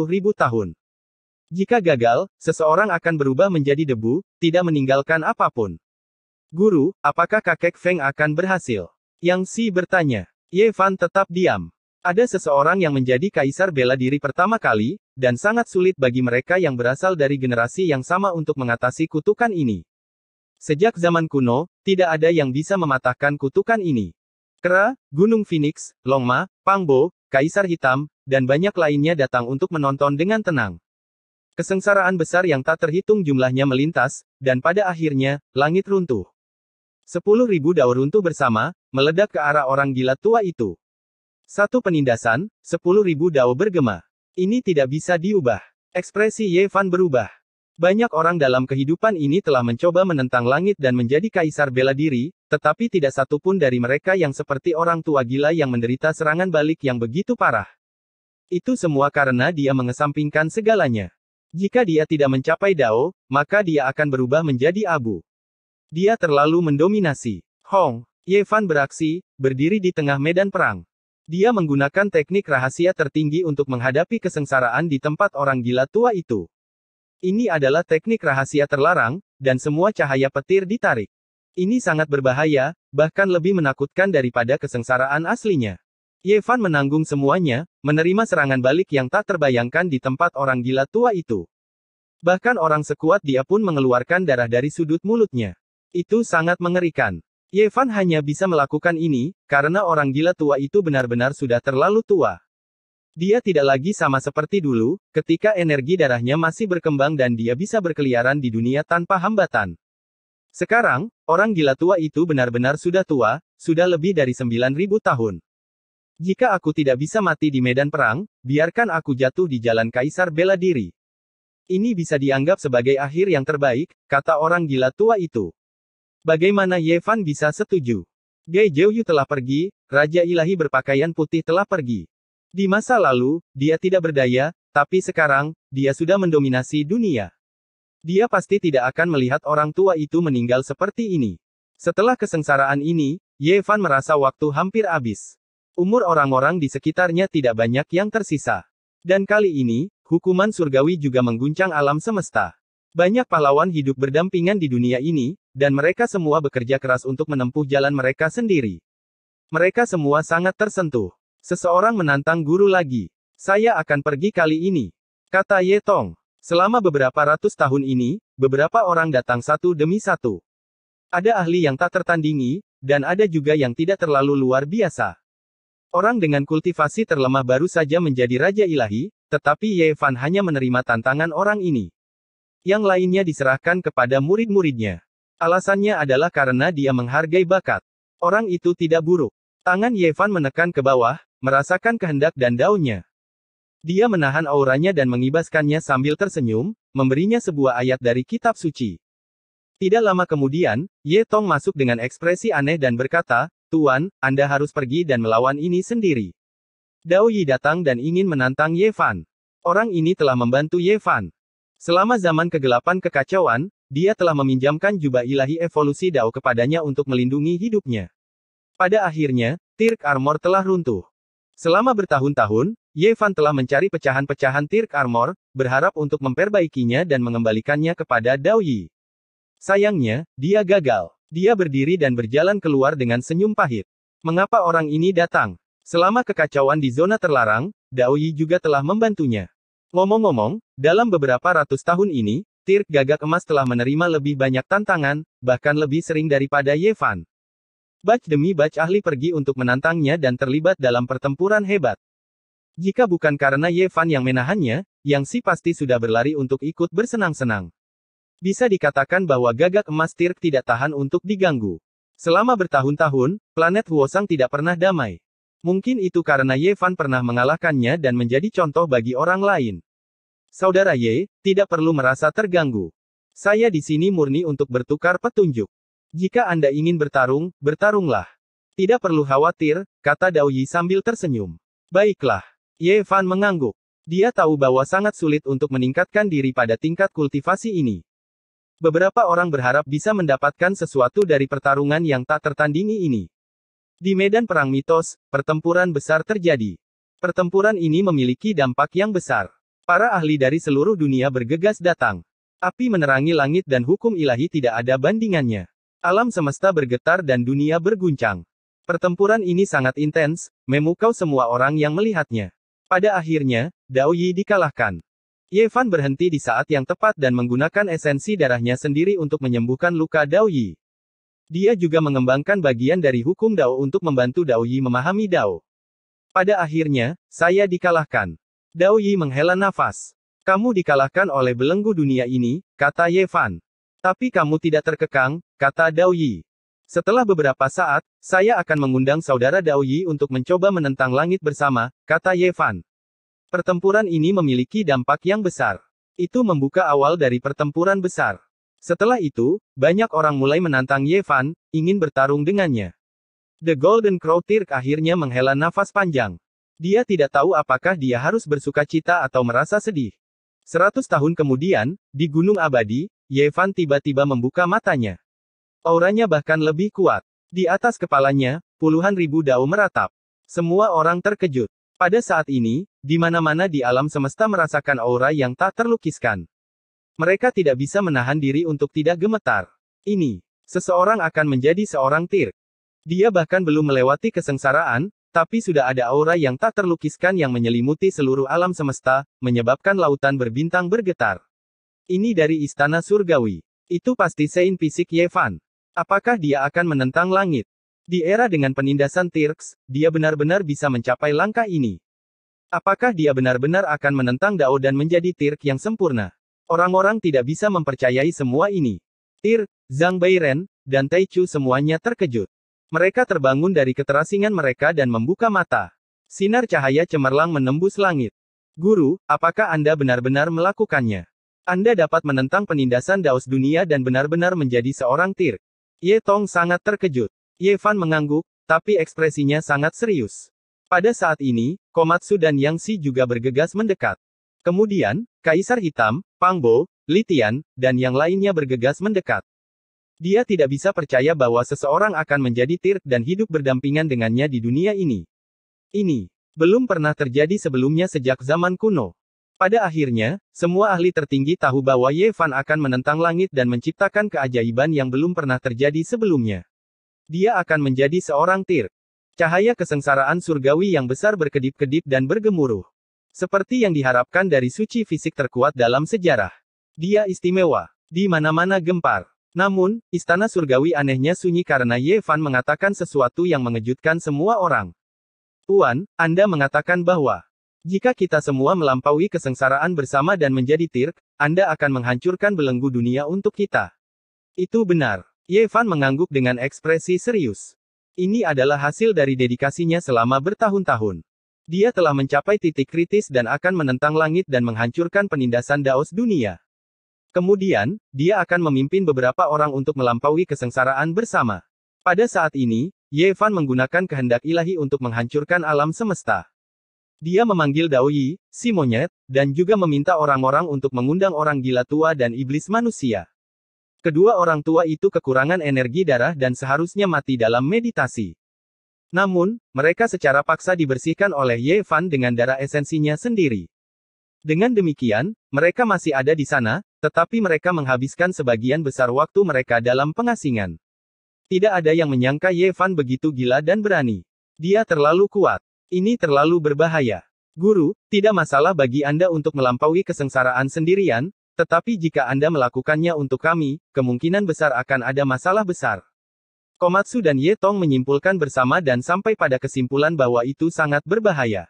ribu tahun. Jika gagal, seseorang akan berubah menjadi debu, tidak meninggalkan apapun. Guru, apakah kakek Feng akan berhasil? Yang Si bertanya. Ye Fan tetap diam. Ada seseorang yang menjadi kaisar bela diri pertama kali, dan sangat sulit bagi mereka yang berasal dari generasi yang sama untuk mengatasi kutukan ini. Sejak zaman kuno, tidak ada yang bisa mematahkan kutukan ini. Kera, Gunung Phoenix, Longma, Pangbo, Kaisar Hitam, dan banyak lainnya datang untuk menonton dengan tenang. Kesengsaraan besar yang tak terhitung jumlahnya melintas, dan pada akhirnya, langit runtuh. 10.000 dao runtuh bersama, meledak ke arah orang gila tua itu. Satu penindasan, 10.000 dao bergema. Ini tidak bisa diubah. Ekspresi Ye Fan berubah. Banyak orang dalam kehidupan ini telah mencoba menentang langit dan menjadi kaisar bela diri, tetapi tidak satu pun dari mereka yang seperti orang tua gila yang menderita serangan balik yang begitu parah. Itu semua karena dia mengesampingkan segalanya. Jika dia tidak mencapai Dao, maka dia akan berubah menjadi abu. Dia terlalu mendominasi. Hong, Ye Fan beraksi, berdiri di tengah medan perang. Dia menggunakan teknik rahasia tertinggi untuk menghadapi kesengsaraan di tempat orang gila tua itu. Ini adalah teknik rahasia terlarang, dan semua cahaya petir ditarik. Ini sangat berbahaya, bahkan lebih menakutkan daripada kesengsaraan aslinya. Ye Fan menanggung semuanya, menerima serangan balik yang tak terbayangkan di tempat orang gila tua itu. Bahkan orang sekuat dia pun mengeluarkan darah dari sudut mulutnya. Itu sangat mengerikan. Ye Fan hanya bisa melakukan ini, karena orang gila tua itu benar-benar sudah terlalu tua. Dia tidak lagi sama seperti dulu, ketika energi darahnya masih berkembang dan dia bisa berkeliaran di dunia tanpa hambatan. Sekarang, orang gila tua itu benar-benar sudah tua, sudah lebih dari 9.000 tahun. Jika aku tidak bisa mati di medan perang, biarkan aku jatuh di jalan kaisar bela diri. Ini bisa dianggap sebagai akhir yang terbaik, kata orang gila tua itu. Bagaimana Ye Fan bisa setuju? Gai Jiuyu telah pergi, Raja Ilahi berpakaian putih telah pergi. Di masa lalu, dia tidak berdaya, tapi sekarang, dia sudah mendominasi dunia. Dia pasti tidak akan melihat orang tua itu meninggal seperti ini. Setelah kesengsaraan ini, Ye Fan merasa waktu hampir habis. Umur orang-orang di sekitarnya tidak banyak yang tersisa. Dan kali ini, hukuman surgawi juga mengguncang alam semesta. Banyak pahlawan hidup berdampingan di dunia ini, dan mereka semua bekerja keras untuk menempuh jalan mereka sendiri. Mereka semua sangat tersentuh. Seseorang menantang guru lagi. Saya akan pergi kali ini, kata Ye Tong. Selama beberapa ratus tahun ini, beberapa orang datang satu demi satu. Ada ahli yang tak tertandingi, dan ada juga yang tidak terlalu luar biasa. Orang dengan kultivasi terlemah baru saja menjadi Raja Ilahi, tetapi Ye Fan hanya menerima tantangan orang ini. Yang lainnya diserahkan kepada murid-muridnya. Alasannya adalah karena dia menghargai bakat. Orang itu tidak buruk. Tangan Ye Fan menekan ke bawah, merasakan kehendak dan daunnya. Dia menahan auranya dan mengibaskannya sambil tersenyum, memberinya sebuah ayat dari kitab suci. Tidak lama kemudian, Ye Tong masuk dengan ekspresi aneh dan berkata, "Tuan, Anda harus pergi dan melawan ini sendiri." Dao Yi datang dan ingin menantang Ye Fan. Orang ini telah membantu Ye Fan. Selama zaman kegelapan kekacauan, dia telah meminjamkan jubah ilahi evolusi Dao kepadanya untuk melindungi hidupnya. Pada akhirnya, Tirk Armor telah runtuh. Selama bertahun-tahun, Ye Fan telah mencari pecahan-pecahan Tirk Armor, berharap untuk memperbaikinya dan mengembalikannya kepada Dao Yi. Sayangnya, dia gagal. Dia berdiri dan berjalan keluar dengan senyum pahit. Mengapa orang ini datang? Selama kekacauan di zona terlarang, Dao Yi juga telah membantunya. Ngomong-ngomong, dalam beberapa ratus tahun ini, Tirk Gagak Emas telah menerima lebih banyak tantangan, bahkan lebih sering daripada Ye Fan. Batch demi batch ahli pergi untuk menantangnya dan terlibat dalam pertempuran hebat. Jika bukan karena Ye Fan yang menahannya, Yang Si pasti sudah berlari untuk ikut bersenang-senang. Bisa dikatakan bahwa Gagak Emas Tirk tidak tahan untuk diganggu. Selama bertahun-tahun, planet Huosang tidak pernah damai. Mungkin itu karena Ye Fan pernah mengalahkannya dan menjadi contoh bagi orang lain. Saudara Ye, tidak perlu merasa terganggu. Saya di sini murni untuk bertukar petunjuk. Jika Anda ingin bertarung, bertarunglah. Tidak perlu khawatir, kata Dao Yi sambil tersenyum. Baiklah. Ye Fan mengangguk. Dia tahu bahwa sangat sulit untuk meningkatkan diri pada tingkat kultivasi ini. Beberapa orang berharap bisa mendapatkan sesuatu dari pertarungan yang tak tertandingi ini. Di medan perang mitos, pertempuran besar terjadi. Pertempuran ini memiliki dampak yang besar. Para ahli dari seluruh dunia bergegas datang. Api menerangi langit dan hukum ilahi tidak ada bandingannya. Alam semesta bergetar dan dunia berguncang. Pertempuran ini sangat intens, memukau semua orang yang melihatnya. Pada akhirnya, Dao Yi dikalahkan. Ye Fan berhenti di saat yang tepat dan menggunakan esensi darahnya sendiri untuk menyembuhkan luka Dao Yi. Dia juga mengembangkan bagian dari hukum Dao untuk membantu Dao Yi memahami Dao. Pada akhirnya, saya dikalahkan. Dao Yi menghela nafas. Kamu dikalahkan oleh belenggu dunia ini, kata Ye Fan. Tapi kamu tidak terkekang, kata Dao Yi. Setelah beberapa saat, saya akan mengundang saudara Dao Yi untuk mencoba menentang langit bersama, kata Ye Fan. Pertempuran ini memiliki dampak yang besar. Itu membuka awal dari pertempuran besar. Setelah itu, banyak orang mulai menantang Ye Fan, ingin bertarung dengannya. The Golden Crow Tirk akhirnya menghela nafas panjang. Dia tidak tahu apakah dia harus bersukacita atau merasa sedih. 100 tahun kemudian, di Gunung Abadi, Ye Fan tiba-tiba membuka matanya. Auranya bahkan lebih kuat. Di atas kepalanya, puluhan ribu dao meratap. Semua orang terkejut. Pada saat ini, di mana-mana di alam semesta merasakan aura yang tak terlukiskan. Mereka tidak bisa menahan diri untuk tidak gemetar. Ini, seseorang akan menjadi seorang Tirk. Dia bahkan belum melewati kesengsaraan, tapi sudah ada aura yang tak terlukiskan yang menyelimuti seluruh alam semesta, menyebabkan lautan berbintang bergetar. Ini dari Istana Surgawi. Itu pasti Sein fisik Ye Fan. Apakah dia akan menentang langit? Di era dengan penindasan Tirks, dia benar-benar bisa mencapai langkah ini. Apakah dia benar-benar akan menentang Dao dan menjadi Tirk yang sempurna? Orang-orang tidak bisa mempercayai semua ini. Tirk, Zhang Beiren, dan Tai Chu semuanya terkejut. Mereka terbangun dari keterasingan mereka dan membuka mata. Sinar cahaya cemerlang menembus langit. Guru, apakah Anda benar-benar melakukannya? Anda dapat menentang penindasan Daos dunia dan benar-benar menjadi seorang Tirk. Ye Tong sangat terkejut. Ye Fan mengangguk, tapi ekspresinya sangat serius. Pada saat ini, Komatsu dan Yang Si juga bergegas mendekat. Kemudian, Kaisar Hitam, Pang Bo, Li Tian, dan yang lainnya bergegas mendekat. Dia tidak bisa percaya bahwa seseorang akan menjadi Tirk dan hidup berdampingan dengannya di dunia ini. Ini belum pernah terjadi sebelumnya sejak zaman kuno. Pada akhirnya, semua ahli tertinggi tahu bahwa Ye Fan akan menentang langit dan menciptakan keajaiban yang belum pernah terjadi sebelumnya. Dia akan menjadi seorang Tirk. Cahaya kesengsaraan surgawi yang besar berkedip-kedip dan bergemuruh. Seperti yang diharapkan dari suci fisik terkuat dalam sejarah. Dia istimewa. Di mana-mana gempar. Namun, istana surgawi anehnya sunyi karena Ye Fan mengatakan sesuatu yang mengejutkan semua orang. Tuan, Anda mengatakan bahwa jika kita semua melampaui kesengsaraan bersama dan menjadi Tirk, Anda akan menghancurkan belenggu dunia untuk kita. Itu benar. Ye Fan mengangguk dengan ekspresi serius. Ini adalah hasil dari dedikasinya selama bertahun-tahun. Dia telah mencapai titik kritis dan akan menentang langit dan menghancurkan penindasan Daos dunia. Kemudian, dia akan memimpin beberapa orang untuk melampaui kesengsaraan bersama. Pada saat ini, Ye Fan menggunakan kehendak ilahi untuk menghancurkan alam semesta. Dia memanggil Dao Yi, si monyet, dan juga meminta orang-orang untuk mengundang orang gila tua dan iblis manusia. Kedua orang tua itu kekurangan energi darah dan seharusnya mati dalam meditasi. Namun, mereka secara paksa dibersihkan oleh Ye Fan dengan darah esensinya sendiri. Dengan demikian, mereka masih ada di sana, tetapi mereka menghabiskan sebagian besar waktu mereka dalam pengasingan. Tidak ada yang menyangka Ye Fan begitu gila dan berani. Dia terlalu kuat. Ini terlalu berbahaya. Guru, tidak masalah bagi Anda untuk melampaui kesengsaraan sendirian, tetapi jika Anda melakukannya untuk kami, kemungkinan besar akan ada masalah besar. Komatsu dan Ye Tong menyimpulkan bersama dan sampai pada kesimpulan bahwa itu sangat berbahaya.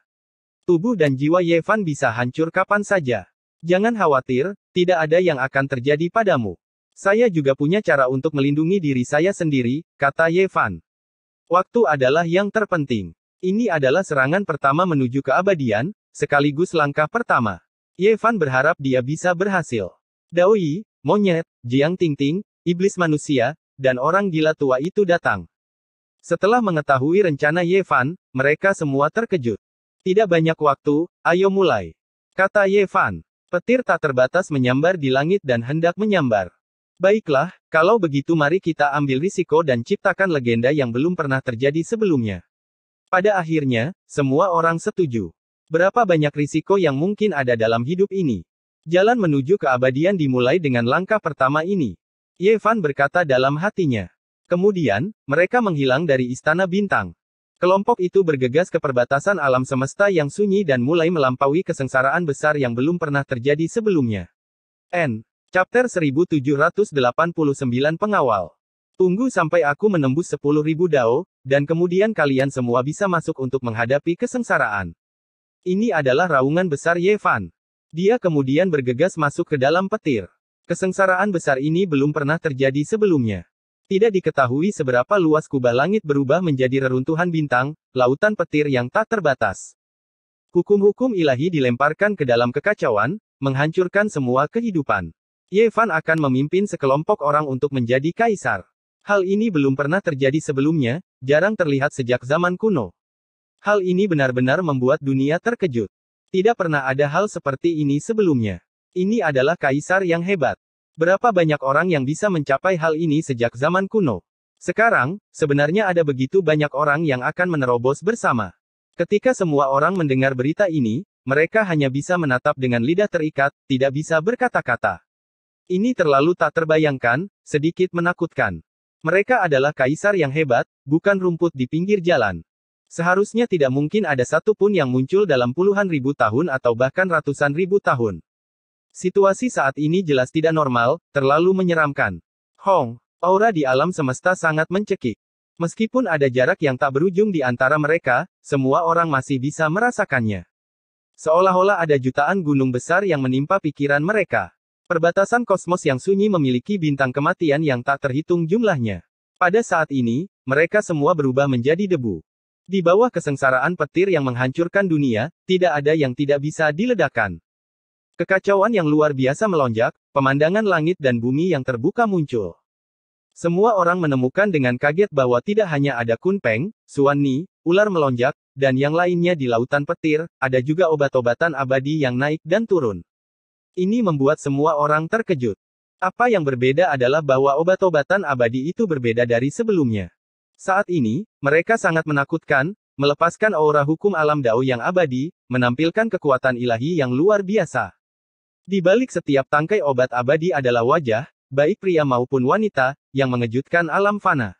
Tubuh dan jiwa Ye Fan bisa hancur kapan saja. Jangan khawatir, tidak ada yang akan terjadi padamu. Saya juga punya cara untuk melindungi diri saya sendiri, kata Ye Fan. Waktu adalah yang terpenting. Ini adalah serangan pertama menuju keabadian, sekaligus langkah pertama. Ye Fan berharap dia bisa berhasil. Dao Yi, monyet, Jiang Tingting, iblis manusia, dan orang gila tua itu datang. Setelah mengetahui rencana Ye Fan, mereka semua terkejut. Tidak banyak waktu, ayo mulai. Kata Ye Fan. Petir tak terbatas menyambar di langit dan hendak menyambar. Baiklah, kalau begitu mari kita ambil risiko dan ciptakan legenda yang belum pernah terjadi sebelumnya. Pada akhirnya, semua orang setuju. Berapa banyak risiko yang mungkin ada dalam hidup ini? Jalan menuju keabadian dimulai dengan langkah pertama ini. Ye Fan berkata dalam hatinya. Kemudian, mereka menghilang dari Istana Bintang. Kelompok itu bergegas ke perbatasan alam semesta yang sunyi dan mulai melampaui kesengsaraan besar yang belum pernah terjadi sebelumnya. N. Chapter 1789 Pengawal. Tunggu sampai aku menembus 10.000 dao, dan kemudian kalian semua bisa masuk untuk menghadapi kesengsaraan. Ini adalah raungan besar Ye Fan. Dia kemudian bergegas masuk ke dalam petir. Kesengsaraan besar ini belum pernah terjadi sebelumnya. Tidak diketahui seberapa luas kubah langit berubah menjadi reruntuhan bintang, lautan petir yang tak terbatas. Hukum-hukum ilahi dilemparkan ke dalam kekacauan, menghancurkan semua kehidupan. Ye Fan akan memimpin sekelompok orang untuk menjadi kaisar. Hal ini belum pernah terjadi sebelumnya, jarang terlihat sejak zaman kuno. Hal ini benar-benar membuat dunia terkejut. Tidak pernah ada hal seperti ini sebelumnya. Ini adalah kaisar yang hebat. Berapa banyak orang yang bisa mencapai hal ini sejak zaman kuno? Sekarang, sebenarnya ada begitu banyak orang yang akan menerobos bersama. Ketika semua orang mendengar berita ini, mereka hanya bisa menatap dengan lidah terikat, tidak bisa berkata-kata. Ini terlalu tak terbayangkan, sedikit menakutkan. Mereka adalah kaisar yang hebat, bukan rumput di pinggir jalan. Seharusnya tidak mungkin ada satu pun yang muncul dalam puluhan ribu tahun atau bahkan ratusan ribu tahun. Situasi saat ini jelas tidak normal, terlalu menyeramkan. Hong, aura di alam semesta sangat mencekik. Meskipun ada jarak yang tak berujung di antara mereka, semua orang masih bisa merasakannya. Seolah-olah ada jutaan gunung besar yang menimpa pikiran mereka. Perbatasan kosmos yang sunyi memiliki bintang kematian yang tak terhitung jumlahnya. Pada saat ini, mereka semua berubah menjadi debu. Di bawah kesengsaraan petir yang menghancurkan dunia, tidak ada yang tidak bisa diledakkan. Kekacauan yang luar biasa melonjak, pemandangan langit dan bumi yang terbuka muncul. Semua orang menemukan dengan kaget bahwa tidak hanya ada kunpeng, suani, ular melonjak, dan yang lainnya di lautan petir, ada juga obat-obatan abadi yang naik dan turun. Ini membuat semua orang terkejut. Apa yang berbeda adalah bahwa obat-obatan abadi itu berbeda dari sebelumnya. Saat ini, mereka sangat menakutkan, melepaskan aura hukum alam Dao yang abadi, menampilkan kekuatan ilahi yang luar biasa. Di balik setiap tangkai obat abadi adalah wajah, baik pria maupun wanita, yang mengejutkan alam fana.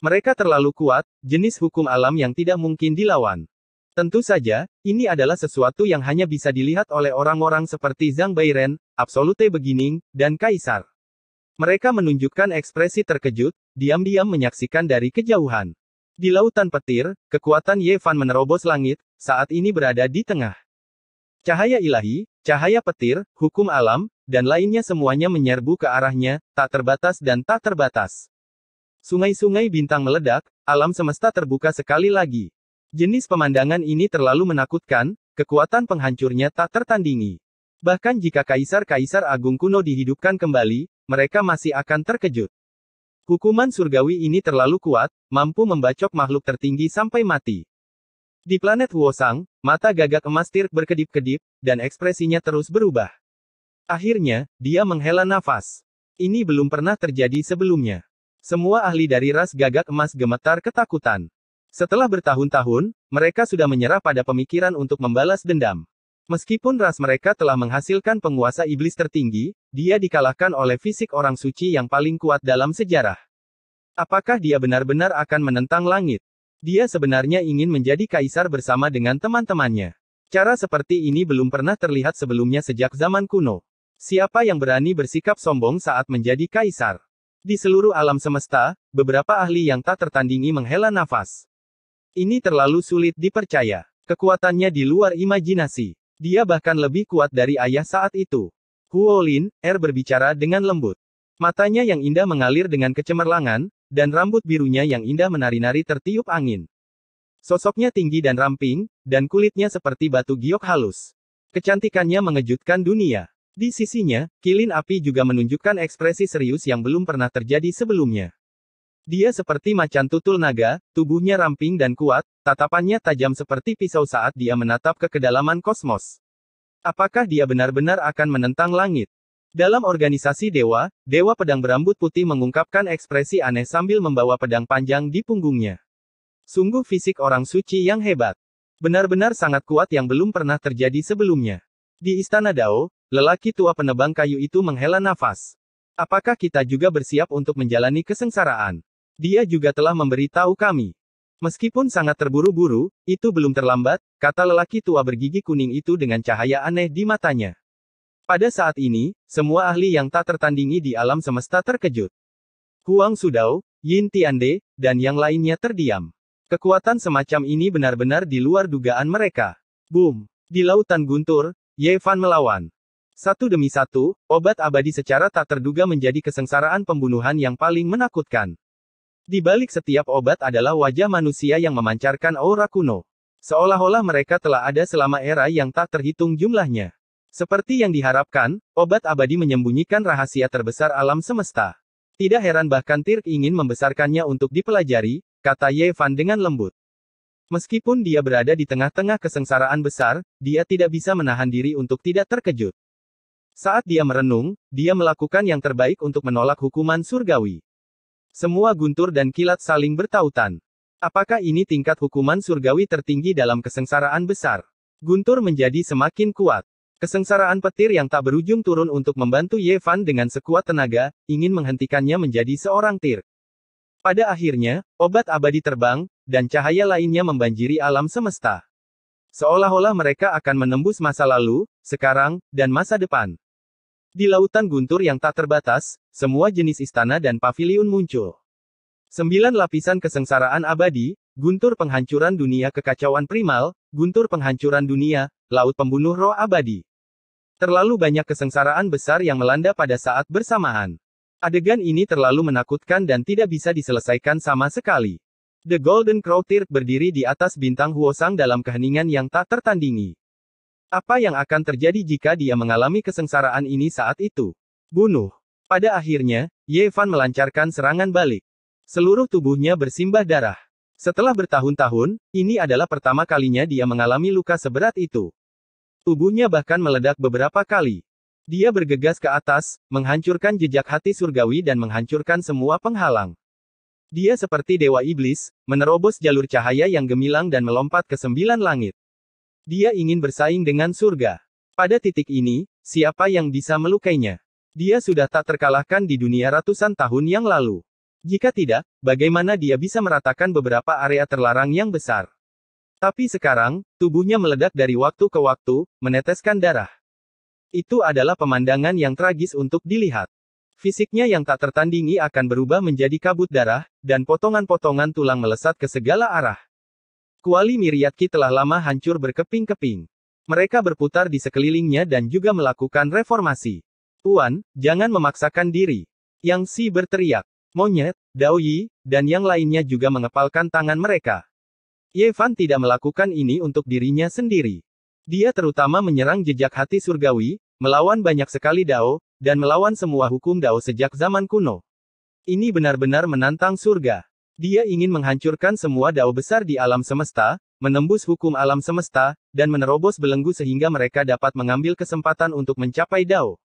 Mereka terlalu kuat, jenis hukum alam yang tidak mungkin dilawan. Tentu saja, ini adalah sesuatu yang hanya bisa dilihat oleh orang-orang seperti Zhang Bairen, Absolute Beginning, dan Kaisar. Mereka menunjukkan ekspresi terkejut, diam-diam menyaksikan dari kejauhan. Di lautan petir, kekuatan Ye Fan menerobos langit, saat ini berada di tengah. Cahaya ilahi, cahaya petir, hukum alam, dan lainnya semuanya menyerbu ke arahnya, tak terbatas dan tak terbatas. Sungai-sungai bintang meledak, alam semesta terbuka sekali lagi. Jenis pemandangan ini terlalu menakutkan, kekuatan penghancurnya tak tertandingi. Bahkan jika kaisar-kaisar agung kuno dihidupkan kembali, mereka masih akan terkejut. Hukuman surgawi ini terlalu kuat, mampu membacok makhluk tertinggi sampai mati. Di planet Wosang, mata gagak emas Tirk berkedip-kedip, dan ekspresinya terus berubah. Akhirnya, dia menghela nafas. Ini belum pernah terjadi sebelumnya. Semua ahli dari ras gagak emas gemetar ketakutan. Setelah bertahun-tahun, mereka sudah menyerah pada pemikiran untuk membalas dendam. Meskipun ras mereka telah menghasilkan penguasa iblis tertinggi, dia dikalahkan oleh fisik orang suci yang paling kuat dalam sejarah. Apakah dia benar-benar akan menentang langit? Dia sebenarnya ingin menjadi kaisar bersama dengan teman-temannya. Cara seperti ini belum pernah terlihat sebelumnya sejak zaman kuno. Siapa yang berani bersikap sombong saat menjadi kaisar? Di seluruh alam semesta, beberapa ahli yang tak tertandingi menghela nafas. Ini terlalu sulit dipercaya. Kekuatannya di luar imajinasi. Dia bahkan lebih kuat dari ayah saat itu. Huolin, berbicara dengan lembut. Matanya yang indah mengalir dengan kecemerlangan, dan rambut birunya yang indah menari-nari tertiup angin. Sosoknya tinggi dan ramping, dan kulitnya seperti batu giok halus. Kecantikannya mengejutkan dunia. Di sisinya, kilin api juga menunjukkan ekspresi serius yang belum pernah terjadi sebelumnya. Dia seperti macan tutul naga, tubuhnya ramping dan kuat, tatapannya tajam seperti pisau saat dia menatap ke kedalaman kosmos. Apakah dia benar-benar akan menentang langit? Dalam organisasi dewa, dewa pedang berambut putih mengungkapkan ekspresi aneh sambil membawa pedang panjang di punggungnya. Sungguh fisik orang suci yang hebat. Benar-benar sangat kuat yang belum pernah terjadi sebelumnya. Di Istana Dao, lelaki tua penebang kayu itu menghela nafas. Apakah kita juga bersiap untuk menjalani kesengsaraan? Dia juga telah memberitahu kami. Meskipun sangat terburu-buru, itu belum terlambat, kata lelaki tua bergigi kuning itu dengan cahaya aneh di matanya. Pada saat ini, semua ahli yang tak tertandingi di alam semesta terkejut. Huang Sudao, Yin Tiande, dan yang lainnya terdiam. Kekuatan semacam ini benar-benar di luar dugaan mereka. Boom! Di lautan guntur, Ye Fan melawan. Satu demi satu, obat abadi secara tak terduga menjadi kesengsaraan pembunuhan yang paling menakutkan. Di balik setiap obat adalah wajah manusia yang memancarkan aura kuno. Seolah-olah mereka telah ada selama era yang tak terhitung jumlahnya. Seperti yang diharapkan, obat abadi menyembunyikan rahasia terbesar alam semesta. Tidak heran bahkan Tirk ingin membesarkannya untuk dipelajari, kata Ye Fan dengan lembut. Meskipun dia berada di tengah-tengah kesengsaraan besar, dia tidak bisa menahan diri untuk tidak terkejut. Saat dia merenung, dia melakukan yang terbaik untuk menolak hukuman surgawi. Semua guntur dan kilat saling bertautan. Apakah ini tingkat hukuman surgawi tertinggi dalam kesengsaraan besar? Guntur menjadi semakin kuat. Kesengsaraan petir yang tak berujung turun untuk membantu Ye Fan dengan sekuat tenaga, ingin menghentikannya menjadi seorang Tirk. Pada akhirnya, obat abadi terbang, dan cahaya lainnya membanjiri alam semesta. Seolah-olah mereka akan menembus masa lalu, sekarang, dan masa depan. Di lautan guntur yang tak terbatas, semua jenis istana dan paviliun muncul. 9 lapisan kesengsaraan abadi, guntur penghancuran dunia kekacauan primal, guntur penghancuran dunia, laut pembunuh roh abadi. Terlalu banyak kesengsaraan besar yang melanda pada saat bersamaan. Adegan ini terlalu menakutkan dan tidak bisa diselesaikan sama sekali. The Golden Crow Tirk berdiri di atas bintang Huosang dalam keheningan yang tak tertandingi. Apa yang akan terjadi jika dia mengalami kesengsaraan ini saat itu? Bunuh. Pada akhirnya, Ye Fan melancarkan serangan balik. Seluruh tubuhnya bersimbah darah. Setelah bertahun-tahun, ini adalah pertama kalinya dia mengalami luka seberat itu. Tubuhnya bahkan meledak beberapa kali. Dia bergegas ke atas, menghancurkan jejak hati surgawi dan menghancurkan semua penghalang. Dia seperti dewa iblis, menerobos jalur cahaya yang gemilang dan melompat ke 9 langit. Dia ingin bersaing dengan surga. Pada titik ini, siapa yang bisa melukainya? Dia sudah tak terkalahkan di dunia ratusan tahun yang lalu. Jika tidak, bagaimana dia bisa meratakan beberapa area terlarang yang besar? Tapi sekarang, tubuhnya meledak dari waktu ke waktu, meneteskan darah. Itu adalah pemandangan yang tragis untuk dilihat. Fisiknya yang tak tertandingi akan berubah menjadi kabut darah, dan potongan-potongan tulang melesat ke segala arah. Kuali Myriad Ki telah lama hancur berkeping-keping. Mereka berputar di sekelilingnya dan juga melakukan reformasi. Tuan, jangan memaksakan diri. Yang Si berteriak. Monyet, Dao Yi, dan yang lainnya juga mengepalkan tangan mereka. Ye Fan tidak melakukan ini untuk dirinya sendiri. Dia terutama menyerang jejak hati surgawi, melawan banyak sekali Dao, dan melawan semua hukum Dao sejak zaman kuno. Ini benar-benar menantang surga. Dia ingin menghancurkan semua Dao besar di alam semesta, menembus hukum alam semesta, dan menerobos belenggu sehingga mereka dapat mengambil kesempatan untuk mencapai Dao.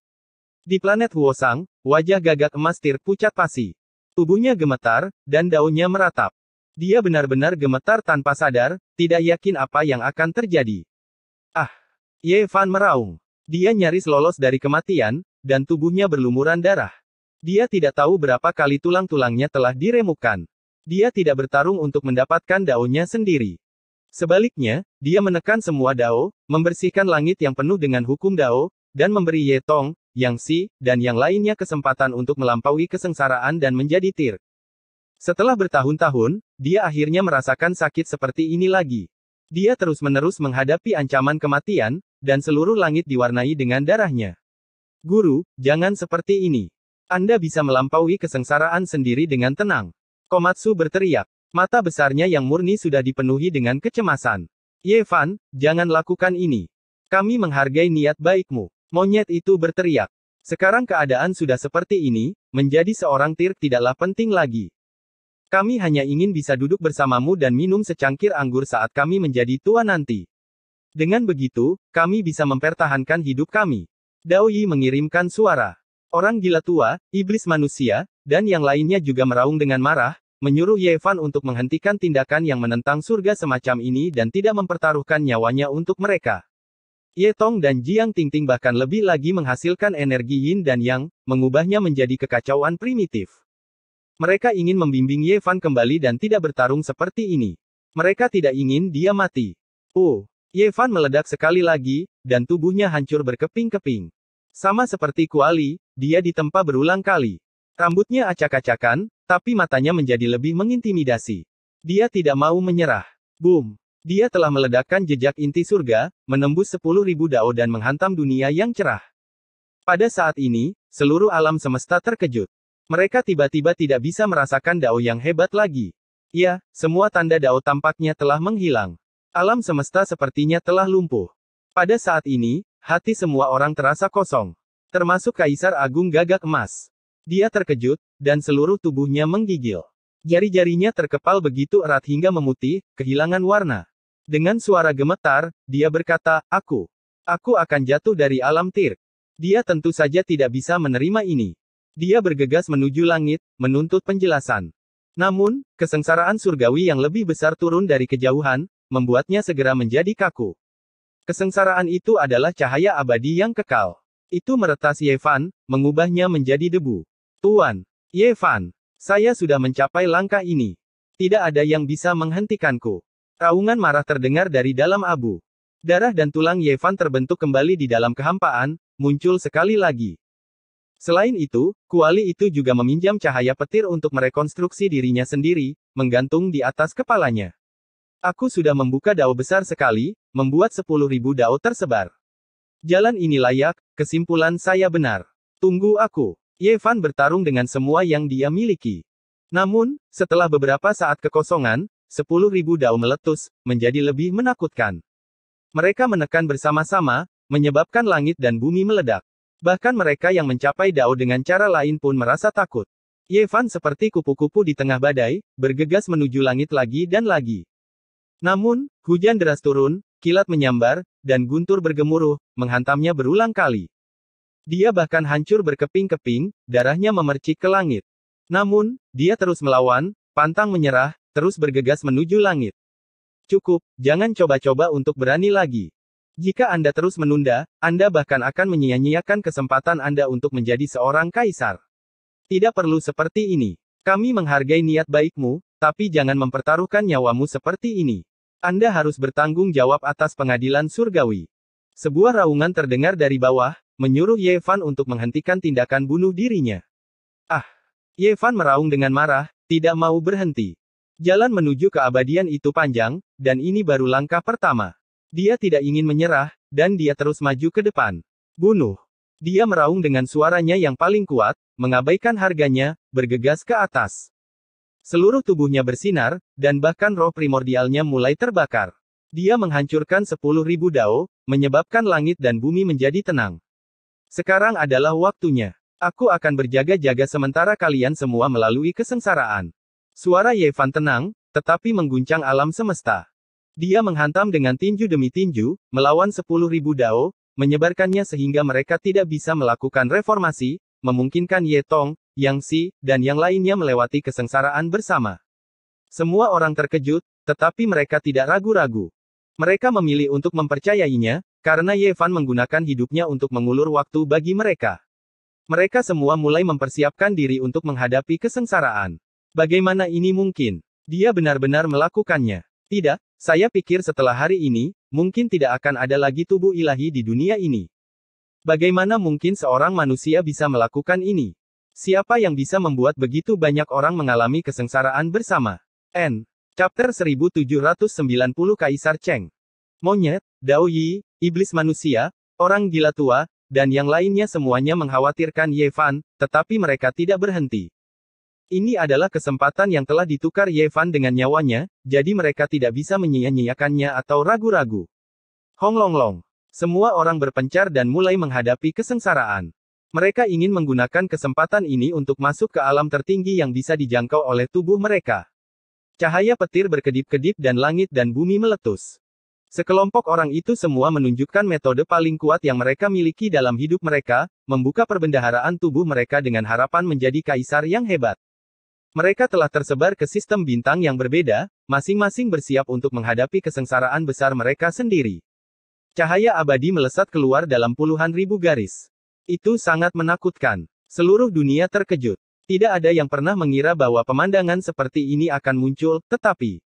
Di planet Huosang, wajah gagak emas Tirk pucat pasi. Tubuhnya gemetar, dan daunnya meratap. Dia benar-benar gemetar tanpa sadar, tidak yakin apa yang akan terjadi. Ah! Ye Fan meraung. Dia nyaris lolos dari kematian, dan tubuhnya berlumuran darah. Dia tidak tahu berapa kali tulang-tulangnya telah diremukkan. Dia tidak bertarung untuk mendapatkan daonya sendiri. Sebaliknya, dia menekan semua dao, membersihkan langit yang penuh dengan hukum dao, dan memberi Ye Tong, Yang Si, dan yang lainnya kesempatan untuk melampaui kesengsaraan dan menjadi tir. Setelah bertahun-tahun, dia akhirnya merasakan sakit seperti ini lagi. Dia terus-menerus menghadapi ancaman kematian, dan seluruh langit diwarnai dengan darahnya. Guru, jangan seperti ini. Anda bisa melampaui kesengsaraan sendiri dengan tenang. Komatsu berteriak. Mata besarnya yang murni sudah dipenuhi dengan kecemasan. Ye Fan, jangan lakukan ini. Kami menghargai niat baikmu. Monyet itu berteriak. Sekarang keadaan sudah seperti ini, menjadi seorang tir tidaklah penting lagi. Kami hanya ingin bisa duduk bersamamu dan minum secangkir anggur saat kami menjadi tua nanti. Dengan begitu, kami bisa mempertahankan hidup kami. Dao Yi mengirimkan suara. Orang gila tua, iblis manusia, dan yang lainnya juga meraung dengan marah, menyuruh Ye Fan untuk menghentikan tindakan yang menentang surga semacam ini dan tidak mempertaruhkan nyawanya untuk mereka. Ye Tong dan Jiang Tingting bahkan lebih lagi menghasilkan energi yin dan yang, mengubahnya menjadi kekacauan primitif. Mereka ingin membimbing Ye Fan kembali dan tidak bertarung seperti ini. Mereka tidak ingin dia mati. Ye Fan meledak sekali lagi, dan tubuhnya hancur berkeping-keping. Sama seperti Kuali, dia ditempa berulang kali. Rambutnya acak-acakan, tapi matanya menjadi lebih mengintimidasi. Dia tidak mau menyerah. Boom! Dia telah meledakkan jejak inti surga, menembus 10.000 dao dan menghantam dunia yang cerah. Pada saat ini, seluruh alam semesta terkejut. Mereka tiba-tiba tidak bisa merasakan dao yang hebat lagi. Ya, semua tanda dao tampaknya telah menghilang. Alam semesta sepertinya telah lumpuh. Pada saat ini, hati semua orang terasa kosong. Termasuk Kaisar Agung Gagak Emas. Dia terkejut, dan seluruh tubuhnya menggigil. Jari-jarinya terkepal begitu erat hingga memutih, kehilangan warna. Dengan suara gemetar, dia berkata, Aku akan jatuh dari alam tir. Dia tentu saja tidak bisa menerima ini. Dia bergegas menuju langit, menuntut penjelasan. Namun, kesengsaraan surgawi yang lebih besar turun dari kejauhan, membuatnya segera menjadi kaku. Kesengsaraan itu adalah cahaya abadi yang kekal. Itu meretas Ye Fan, mengubahnya menjadi debu. Tuan, Ye Fan, saya sudah mencapai langkah ini. Tidak ada yang bisa menghentikanku. Raungan marah terdengar dari dalam abu. Darah dan tulang Ye Fan terbentuk kembali di dalam kehampaan, muncul sekali lagi. Selain itu, Kuali itu juga meminjam cahaya petir untuk merekonstruksi dirinya sendiri, menggantung di atas kepalanya. Aku sudah membuka dao besar sekali, membuat 10.000 dao tersebar. Jalan ini layak, kesimpulan saya benar. Tunggu aku. Ye Fan bertarung dengan semua yang dia miliki. Namun, setelah beberapa saat kekosongan, 10.000 dao meletus, menjadi lebih menakutkan. Mereka menekan bersama-sama, menyebabkan langit dan bumi meledak. Bahkan mereka yang mencapai dao dengan cara lain pun merasa takut. Ye Fan seperti kupu-kupu di tengah badai, bergegas menuju langit lagi dan lagi. Namun, hujan deras turun, kilat menyambar, dan guntur bergemuruh, menghantamnya berulang kali. Dia bahkan hancur berkeping-keping, darahnya memercik ke langit. Namun, dia terus melawan, pantang menyerah, terus bergegas menuju langit. Cukup, jangan coba-coba untuk berani lagi. Jika Anda terus menunda, Anda bahkan akan menyia-nyiakan kesempatan Anda untuk menjadi seorang kaisar. Tidak perlu seperti ini. Kami menghargai niat baikmu, tapi jangan mempertaruhkan nyawamu seperti ini. Anda harus bertanggung jawab atas pengadilan surgawi. Sebuah raungan terdengar dari bawah, menyuruh Ye Fan untuk menghentikan tindakan bunuh dirinya. Ye Fan meraung dengan marah, tidak mau berhenti. Jalan menuju keabadian itu panjang, dan ini baru langkah pertama. Dia tidak ingin menyerah, dan dia terus maju ke depan. Bunuh. Dia meraung dengan suaranya yang paling kuat, mengabaikan harganya, bergegas ke atas. Seluruh tubuhnya bersinar, dan bahkan roh primordialnya mulai terbakar. Dia menghancurkan 10.000 dao, menyebabkan langit dan bumi menjadi tenang. Sekarang adalah waktunya. Aku akan berjaga-jaga sementara kalian semua melalui kesengsaraan. Suara Ye Fan tenang, tetapi mengguncang alam semesta. Dia menghantam dengan tinju demi tinju, melawan 10.000 dao, menyebarkannya sehingga mereka tidak bisa melakukan reformasi, memungkinkan Ye Tong, Yang Si, dan yang lainnya melewati kesengsaraan bersama. Semua orang terkejut, tetapi mereka tidak ragu-ragu. Mereka memilih untuk mempercayainya, karena Ye Fan menggunakan hidupnya untuk mengulur waktu bagi mereka. Mereka semua mulai mempersiapkan diri untuk menghadapi kesengsaraan. Bagaimana ini mungkin? Dia benar-benar melakukannya. Tidak, saya pikir setelah hari ini, mungkin tidak akan ada lagi tubuh ilahi di dunia ini. Bagaimana mungkin seorang manusia bisa melakukan ini? Siapa yang bisa membuat begitu banyak orang mengalami kesengsaraan bersama? Chapter 1790 Kaisar Cheng. Monyet, Dao Yi, iblis manusia, orang gila tua, dan yang lainnya semuanya mengkhawatirkan Ye Fan, tetapi mereka tidak berhenti. Ini adalah kesempatan yang telah ditukar Ye Fan dengan nyawanya, jadi mereka tidak bisa menyia-nyiakannya atau ragu-ragu. Hong Long Long. Semua orang berpencar dan mulai menghadapi kesengsaraan. Mereka ingin menggunakan kesempatan ini untuk masuk ke alam tertinggi yang bisa dijangkau oleh tubuh mereka. Cahaya petir berkedip-kedip dan langit dan bumi meletus. Sekelompok orang itu semua menunjukkan metode paling kuat yang mereka miliki dalam hidup mereka, membuka perbendaharaan tubuh mereka dengan harapan menjadi kaisar yang hebat. Mereka telah tersebar ke sistem bintang yang berbeda, masing-masing bersiap untuk menghadapi kesengsaraan besar mereka sendiri. Cahaya abadi melesat keluar dalam puluhan ribu garis. Itu sangat menakutkan. Seluruh dunia terkejut. Tidak ada yang pernah mengira bahwa pemandangan seperti ini akan muncul, tetapi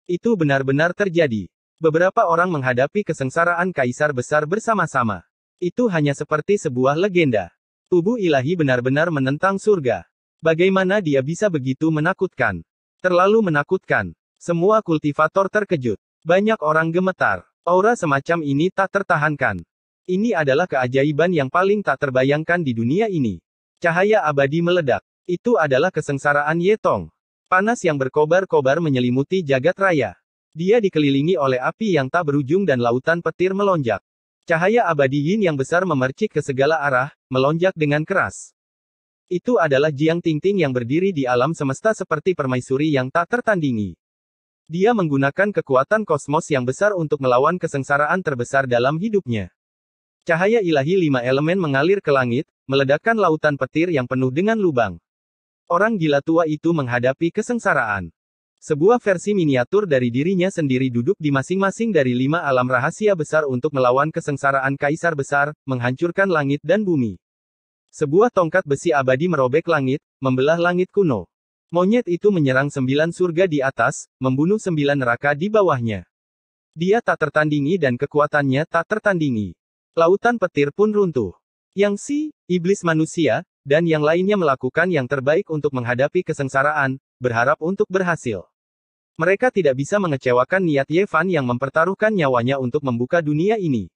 itu benar-benar terjadi. Beberapa orang menghadapi kesengsaraan kaisar besar bersama-sama. Itu hanya seperti sebuah legenda. Tubuh ilahi benar-benar menentang surga. Bagaimana dia bisa begitu menakutkan? Terlalu menakutkan. Semua kultivator terkejut. Banyak orang gemetar. Aura semacam ini tak tertahankan. Ini adalah keajaiban yang paling tak terbayangkan di dunia ini. Cahaya abadi meledak. Itu adalah kesengsaraan Ye Tong. Panas yang berkobar-kobar menyelimuti jagat raya. Dia dikelilingi oleh api yang tak berujung dan lautan petir melonjak. Cahaya abadi yin yang besar memercik ke segala arah, melonjak dengan keras. Itu adalah Jiang Tingting yang berdiri di alam semesta seperti permaisuri yang tak tertandingi. Dia menggunakan kekuatan kosmos yang besar untuk melawan kesengsaraan terbesar dalam hidupnya. Cahaya ilahi 5 elemen mengalir ke langit, meledakkan lautan petir yang penuh dengan lubang. Orang gila tua itu menghadapi kesengsaraan. Sebuah versi miniatur dari dirinya sendiri duduk di masing-masing dari 5 alam rahasia besar untuk melawan kesengsaraan kaisar besar, menghancurkan langit dan bumi. Sebuah tongkat besi abadi merobek langit, membelah langit kuno. Monyet itu menyerang 9 surga di atas, membunuh 9 neraka di bawahnya. Dia tak tertandingi dan kekuatannya tak tertandingi. Lautan petir pun runtuh. Yang Si, iblis manusia, dan yang lainnya melakukan yang terbaik untuk menghadapi kesengsaraan, berharap untuk berhasil. Mereka tidak bisa mengecewakan niat Ye Fan yang mempertaruhkan nyawanya untuk membuka dunia ini.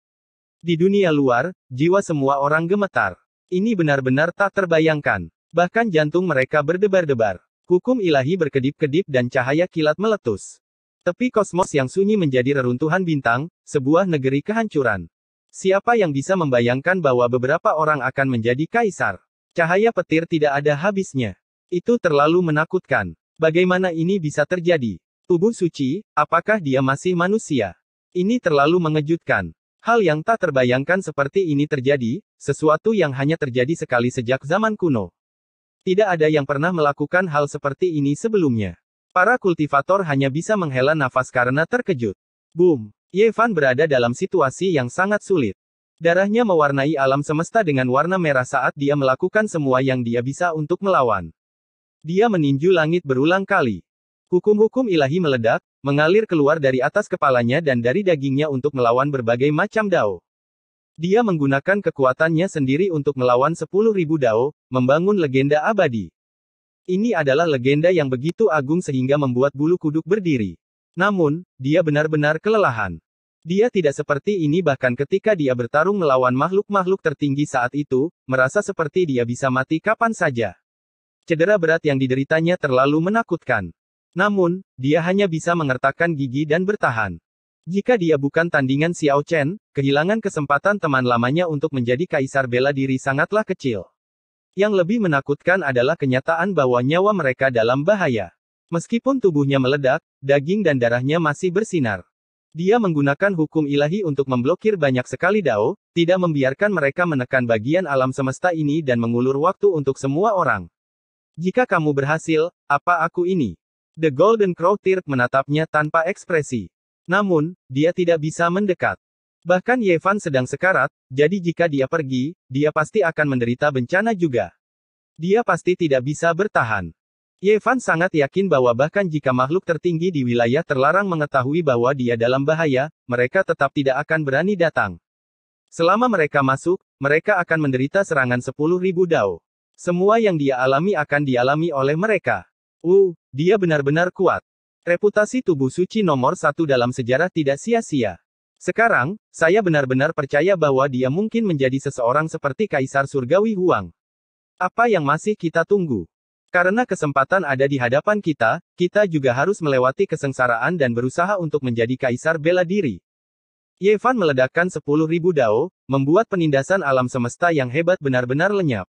Di dunia luar, jiwa semua orang gemetar. Ini benar-benar tak terbayangkan. Bahkan jantung mereka berdebar-debar. Hukum ilahi berkedip-kedip dan cahaya kilat meletus. Tepi kosmos yang sunyi menjadi reruntuhan bintang, sebuah negeri kehancuran. Siapa yang bisa membayangkan bahwa beberapa orang akan menjadi kaisar? Cahaya petir tidak ada habisnya. Itu terlalu menakutkan. Bagaimana ini bisa terjadi? Tubuh suci, apakah dia masih manusia? Ini terlalu mengejutkan. Hal yang tak terbayangkan seperti ini terjadi, sesuatu yang hanya terjadi sekali sejak zaman kuno. Tidak ada yang pernah melakukan hal seperti ini sebelumnya. Para kultivator hanya bisa menghela nafas karena terkejut. Boom! Ye Fan berada dalam situasi yang sangat sulit. Darahnya mewarnai alam semesta dengan warna merah saat dia melakukan semua yang dia bisa untuk melawan. Dia meninju langit berulang kali. Hukum-hukum ilahi meledak, mengalir keluar dari atas kepalanya dan dari dagingnya untuk melawan berbagai macam dao. Dia menggunakan kekuatannya sendiri untuk melawan 10.000 dao, membangun legenda abadi. Ini adalah legenda yang begitu agung sehingga membuat bulu kuduk berdiri. Namun, dia benar-benar kelelahan. Dia tidak seperti ini bahkan ketika dia bertarung melawan makhluk-makhluk tertinggi saat itu, merasa seperti dia bisa mati kapan saja. Cedera berat yang dideritanya terlalu menakutkan. Namun, dia hanya bisa mengertakkan gigi dan bertahan. Jika dia bukan tandingan Xiao Chen, kehilangan kesempatan teman lamanya untuk menjadi kaisar bela diri sangatlah kecil. Yang lebih menakutkan adalah kenyataan bahwa nyawa mereka dalam bahaya. Meskipun tubuhnya meledak, daging dan darahnya masih bersinar. Dia menggunakan hukum ilahi untuk memblokir banyak sekali dao, tidak membiarkan mereka menekan bagian alam semesta ini dan mengulur waktu untuk semua orang. Jika kamu berhasil, apa aku ini? The Golden Crow Tirk menatapnya tanpa ekspresi. Namun, dia tidak bisa mendekat. Bahkan Ye Fan sedang sekarat, jadi jika dia pergi, dia pasti akan menderita bencana juga. Dia pasti tidak bisa bertahan. Ye Fan sangat yakin bahwa bahkan jika makhluk tertinggi di wilayah terlarang mengetahui bahwa dia dalam bahaya, mereka tetap tidak akan berani datang. Selama mereka masuk, mereka akan menderita serangan 10.000 dao. Semua yang dia alami akan dialami oleh mereka. Dia benar-benar kuat. Reputasi tubuh suci nomor 1 dalam sejarah tidak sia-sia. Sekarang, saya benar-benar percaya bahwa dia mungkin menjadi seseorang seperti Kaisar Surgawi Huang. Apa yang masih kita tunggu? Karena kesempatan ada di hadapan kita, kita juga harus melewati kesengsaraan dan berusaha untuk menjadi Kaisar bela diri. Ye Fan meledakkan 10.000 dao, membuat penindasan alam semesta yang hebat benar-benar lenyap.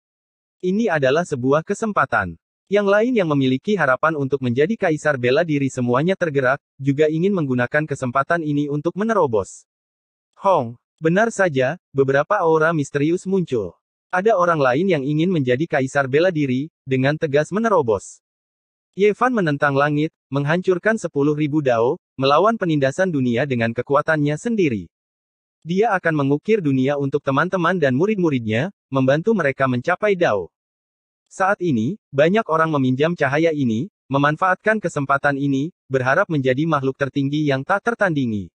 Ini adalah sebuah kesempatan. Yang lain yang memiliki harapan untuk menjadi Kaisar bela diri semuanya tergerak, juga ingin menggunakan kesempatan ini untuk menerobos. Benar saja, beberapa aura misterius muncul. Ada orang lain yang ingin menjadi Kaisar bela diri, dengan tegas menerobos. Ye Fan menentang langit, menghancurkan 10.000 dao, melawan penindasan dunia dengan kekuatannya sendiri. Dia akan mengukir dunia untuk teman-teman dan murid-muridnya, membantu mereka mencapai dao. Saat ini, banyak orang meminjam cahaya ini, memanfaatkan kesempatan ini, berharap menjadi makhluk tertinggi yang tak tertandingi.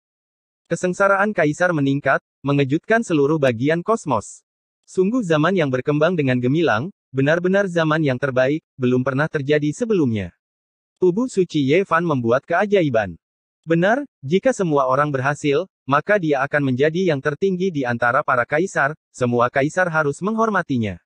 Kesengsaraan Kaisar meningkat, mengejutkan seluruh bagian kosmos. Sungguh zaman yang berkembang dengan gemilang, benar-benar zaman yang terbaik, belum pernah terjadi sebelumnya. Tubuh suci Ye Fan membuat keajaiban. Benar, jika semua orang berhasil, maka dia akan menjadi yang tertinggi di antara para kaisar, semua kaisar harus menghormatinya.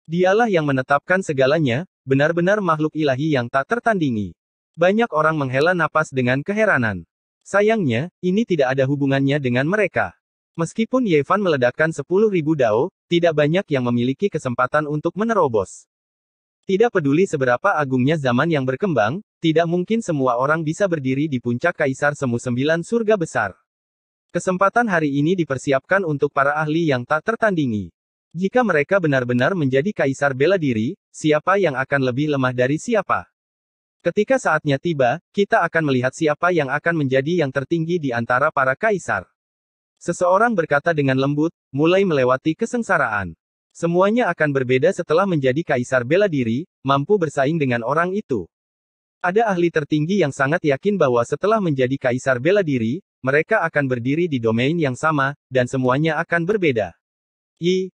Dialah yang menetapkan segalanya, benar-benar makhluk ilahi yang tak tertandingi. Banyak orang menghela napas dengan keheranan. Sayangnya, ini tidak ada hubungannya dengan mereka. Meskipun Ye Fan meledakkan 10.000 dao, tidak banyak yang memiliki kesempatan untuk menerobos. Tidak peduli seberapa agungnya zaman yang berkembang, tidak mungkin semua orang bisa berdiri di puncak Kaisar Semu 9 surga besar. Kesempatan hari ini dipersiapkan untuk para ahli yang tak tertandingi. Jika mereka benar-benar menjadi Kaisar bela diri, siapa yang akan lebih lemah dari siapa? Ketika saatnya tiba, kita akan melihat siapa yang akan menjadi yang tertinggi di antara para kaisar. Seseorang berkata dengan lembut, mulai melewati kesengsaraan. Semuanya akan berbeda setelah menjadi Kaisar bela diri, mampu bersaing dengan orang itu. Ada ahli tertinggi yang sangat yakin bahwa setelah menjadi Kaisar bela diri, mereka akan berdiri di domain yang sama, dan semuanya akan berbeda.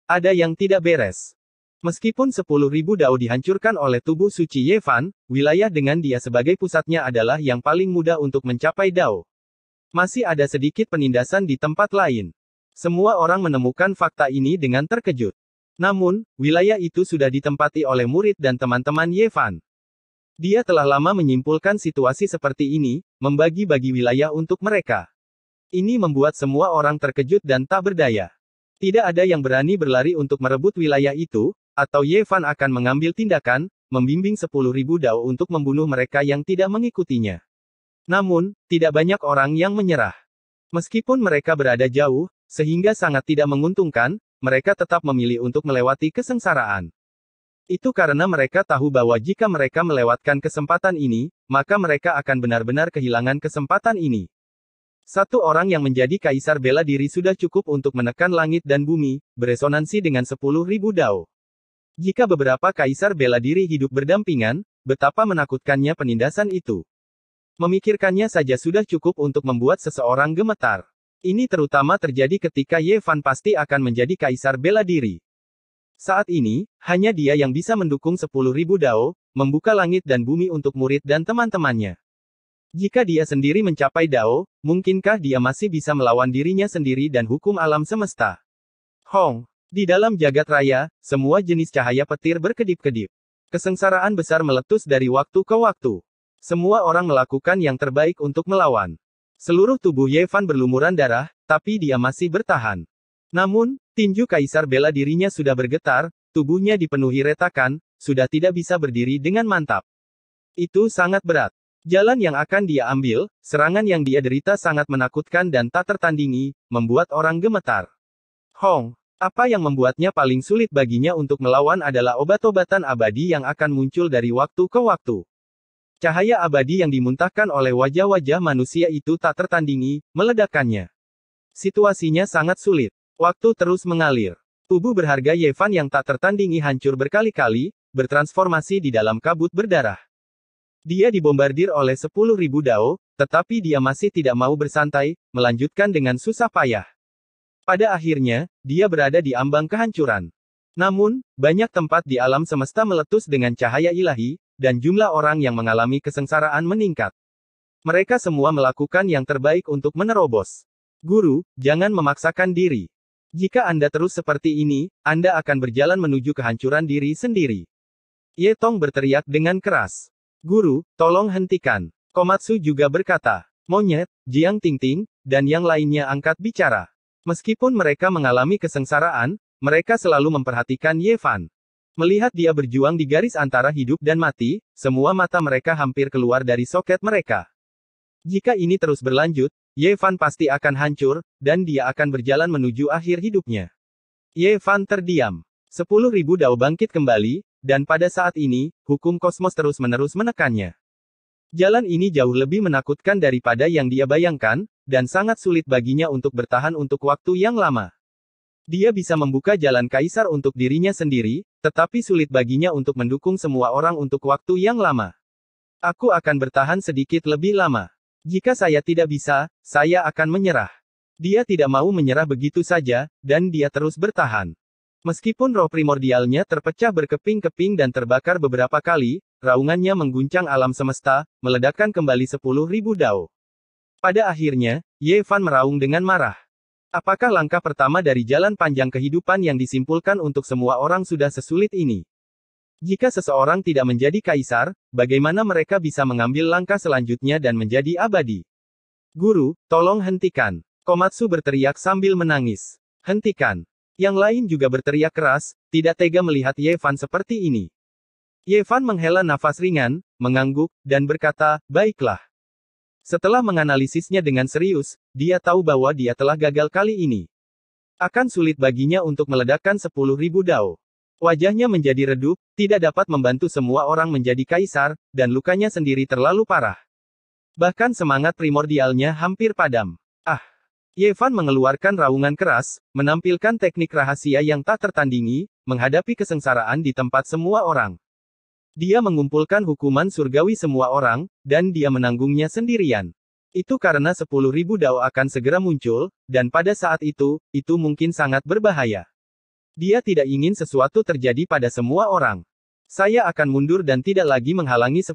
Ada yang tidak beres. Meskipun 10.000 dao dihancurkan oleh tubuh suci Ye Fan, wilayah dengan dia sebagai pusatnya adalah yang paling mudah untuk mencapai dao. Masih ada sedikit penindasan di tempat lain. Semua orang menemukan fakta ini dengan terkejut. Namun, wilayah itu sudah ditempati oleh murid dan teman-teman Ye Fan. Dia telah lama menyimpulkan situasi seperti ini, membagi-bagi wilayah untuk mereka. Ini membuat semua orang terkejut dan tak berdaya. Tidak ada yang berani berlari untuk merebut wilayah itu, atau Ye Fan akan mengambil tindakan, membimbing 10.000 dao untuk membunuh mereka yang tidak mengikutinya. Namun, tidak banyak orang yang menyerah. Meskipun mereka berada jauh, sehingga sangat tidak menguntungkan, mereka tetap memilih untuk melewati kesengsaraan. Itu karena mereka tahu bahwa jika mereka melewatkan kesempatan ini, maka mereka akan benar-benar kehilangan kesempatan ini. Satu orang yang menjadi Kaisar bela diri sudah cukup untuk menekan langit dan bumi, beresonansi dengan 10.000 dao. Jika beberapa Kaisar bela diri hidup berdampingan, betapa menakutkannya penindasan itu. Memikirkannya saja sudah cukup untuk membuat seseorang gemetar. Ini terutama terjadi ketika Ye Fan pasti akan menjadi Kaisar bela diri. Saat ini, hanya dia yang bisa mendukung 10.000 dao, membuka langit dan bumi untuk murid dan teman-temannya. Jika dia sendiri mencapai dao, mungkinkah dia masih bisa melawan dirinya sendiri dan hukum alam semesta? Di dalam jagat raya, semua jenis cahaya petir berkedip-kedip. Kesengsaraan besar meletus dari waktu ke waktu. Semua orang melakukan yang terbaik untuk melawan. Seluruh tubuh Ye Fan berlumuran darah, tapi dia masih bertahan. Namun, tinju Kaisar bela dirinya sudah bergetar, tubuhnya dipenuhi retakan, sudah tidak bisa berdiri dengan mantap. Itu sangat berat. Jalan yang akan dia ambil, serangan yang dia derita sangat menakutkan dan tak tertandingi, membuat orang gemetar. Apa yang membuatnya paling sulit baginya untuk melawan adalah obat-obatan abadi yang akan muncul dari waktu ke waktu. Cahaya abadi yang dimuntahkan oleh wajah-wajah manusia itu tak tertandingi, meledakkannya. Situasinya sangat sulit. Waktu terus mengalir. Tubuh berharga Yevan yang tak tertandingi hancur berkali-kali, bertransformasi di dalam kabut berdarah. Dia dibombardir oleh 10.000 dao, tetapi dia masih tidak mau bersantai, melanjutkan dengan susah payah. Pada akhirnya, dia berada di ambang kehancuran. Namun, banyak tempat di alam semesta meletus dengan cahaya ilahi, dan jumlah orang yang mengalami kesengsaraan meningkat. Mereka semua melakukan yang terbaik untuk menerobos. Guru, jangan memaksakan diri. Jika Anda terus seperti ini, Anda akan berjalan menuju kehancuran diri sendiri. Ye Tong berteriak dengan keras. Guru, tolong hentikan. Komatsu juga berkata. Monyet, Jiang Tingting, dan yang lainnya angkat bicara. Meskipun mereka mengalami kesengsaraan, mereka selalu memperhatikan Yevan. Melihat dia berjuang di garis antara hidup dan mati, semua mata mereka hampir keluar dari soket mereka. Jika ini terus berlanjut, Yevan pasti akan hancur, dan dia akan berjalan menuju akhir hidupnya. Yevan terdiam. 10.000 dao bangkit kembali, dan pada saat ini, hukum kosmos terus-menerus menekannya. Jalan ini jauh lebih menakutkan daripada yang dia bayangkan, dan sangat sulit baginya untuk bertahan untuk waktu yang lama. Dia bisa membuka jalan kaisar untuk dirinya sendiri, tetapi sulit baginya untuk mendukung semua orang untuk waktu yang lama. Aku akan bertahan sedikit lebih lama. Jika saya tidak bisa, saya akan menyerah. Dia tidak mau menyerah begitu saja, dan dia terus bertahan. Meskipun roh primordialnya terpecah berkeping-keping dan terbakar beberapa kali, raungannya mengguncang alam semesta, meledakkan kembali 10.000 dao. Pada akhirnya, Yevan meraung dengan marah. Apakah langkah pertama dari jalan panjang kehidupan yang disimpulkan untuk semua orang sudah sesulit ini? Jika seseorang tidak menjadi kaisar, bagaimana mereka bisa mengambil langkah selanjutnya dan menjadi abadi? Guru, tolong hentikan. Komatsu berteriak sambil menangis. Hentikan. Yang lain juga berteriak keras, tidak tega melihat Yevan seperti ini. Yevan menghela nafas ringan, mengangguk, dan berkata, baiklah. Setelah menganalisisnya dengan serius, dia tahu bahwa dia telah gagal kali ini. Akan sulit baginya untuk meledakkan 10.000 dao. Wajahnya menjadi redup, tidak dapat membantu semua orang menjadi kaisar, dan lukanya sendiri terlalu parah. Bahkan semangat primordialnya hampir padam. Yevan mengeluarkan raungan keras, menampilkan teknik rahasia yang tak tertandingi, menghadapi kesengsaraan di tempat semua orang. Dia mengumpulkan hukuman surgawi semua orang, dan dia menanggungnya sendirian. Itu karena 10.000 dao akan segera muncul, dan pada saat itu mungkin sangat berbahaya. Dia tidak ingin sesuatu terjadi pada semua orang. Saya akan mundur dan tidak lagi menghalangi 10.000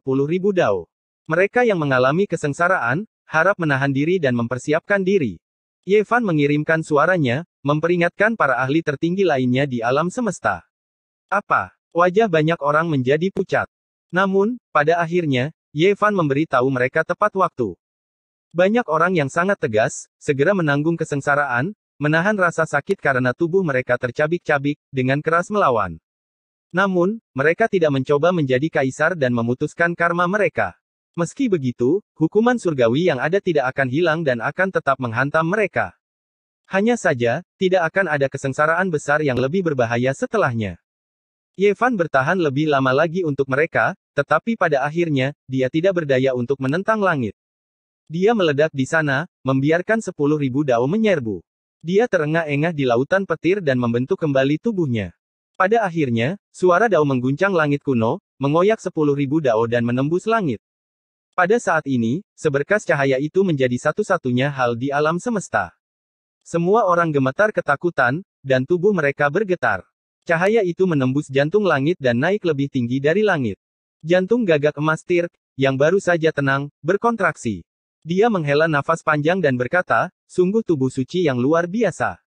dao. Mereka yang mengalami kesengsaraan, harap menahan diri dan mempersiapkan diri. Yevan mengirimkan suaranya, memperingatkan para ahli tertinggi lainnya di alam semesta. Apa? Wajah banyak orang menjadi pucat. Namun, pada akhirnya, Yevan memberitahu mereka tepat waktu. Banyak orang yang sangat tegas, segera menanggung kesengsaraan, menahan rasa sakit karena tubuh mereka tercabik-cabik, dengan keras melawan. Namun, mereka tidak mencoba menjadi kaisar dan memutuskan karma mereka. Meski begitu, hukuman surgawi yang ada tidak akan hilang dan akan tetap menghantam mereka. Hanya saja, tidak akan ada kesengsaraan besar yang lebih berbahaya setelahnya. Yevan bertahan lebih lama lagi untuk mereka, tetapi pada akhirnya, dia tidak berdaya untuk menentang langit. Dia meledak di sana, membiarkan 10.000 dao menyerbu. Dia terengah-engah di lautan petir dan membentuk kembali tubuhnya. Pada akhirnya, suara dao mengguncang langit kuno, mengoyak 10.000 dao dan menembus langit. Pada saat ini, seberkas cahaya itu menjadi satu-satunya hal di alam semesta. Semua orang gemetar ketakutan, dan tubuh mereka bergetar. Cahaya itu menembus jantung langit dan naik lebih tinggi dari langit. Jantung gagak emas Tirk, yang baru saja tenang, berkontraksi. Dia menghela nafas panjang dan berkata, sungguh tubuh suci yang luar biasa.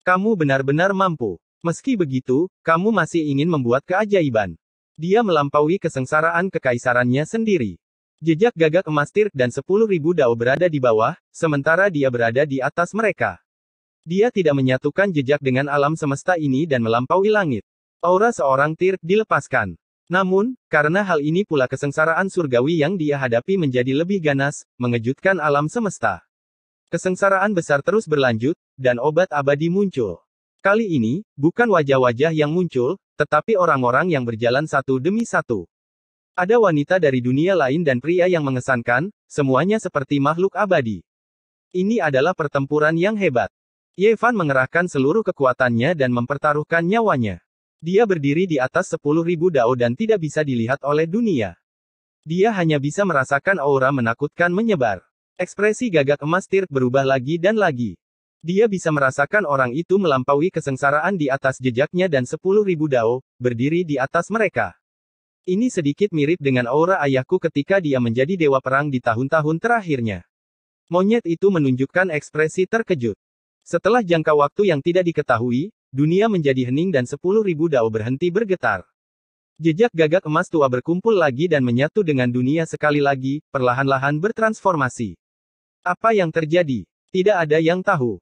Kamu benar-benar mampu. Meski begitu, kamu masih ingin membuat keajaiban. Dia melampaui kesengsaraan kekaisarannya sendiri. Jejak gagak emas Tirk dan 10.000 dao berada di bawah, sementara dia berada di atas mereka. Dia tidak menyatukan jejak dengan alam semesta ini dan melampaui langit. Aura seorang Tirk dilepaskan. Namun, karena hal ini pula kesengsaraan surgawi yang dia hadapi menjadi lebih ganas, mengejutkan alam semesta. Kesengsaraan besar terus berlanjut, dan obat abadi muncul. Kali ini, bukan wajah-wajah yang muncul, tetapi orang-orang yang berjalan satu demi satu. Ada wanita dari dunia lain dan pria yang mengesankan, semuanya seperti makhluk abadi. Ini adalah pertempuran yang hebat. Ye Fan mengerahkan seluruh kekuatannya dan mempertaruhkan nyawanya. Dia berdiri di atas 10.000 dao dan tidak bisa dilihat oleh dunia. Dia hanya bisa merasakan aura menakutkan menyebar. Ekspresi gagak emas Tirk berubah lagi dan lagi. Dia bisa merasakan orang itu melampaui kesengsaraan di atas jejaknya dan 10.000 dao, berdiri di atas mereka. Ini sedikit mirip dengan aura ayahku ketika dia menjadi dewa perang di tahun-tahun terakhirnya. Monyet itu menunjukkan ekspresi terkejut. Setelah jangka waktu yang tidak diketahui, dunia menjadi hening dan 10.000 dao berhenti bergetar. Jejak gagak emas tua berkumpul lagi dan menyatu dengan dunia sekali lagi, perlahan-lahan bertransformasi. Apa yang terjadi? Tidak ada yang tahu.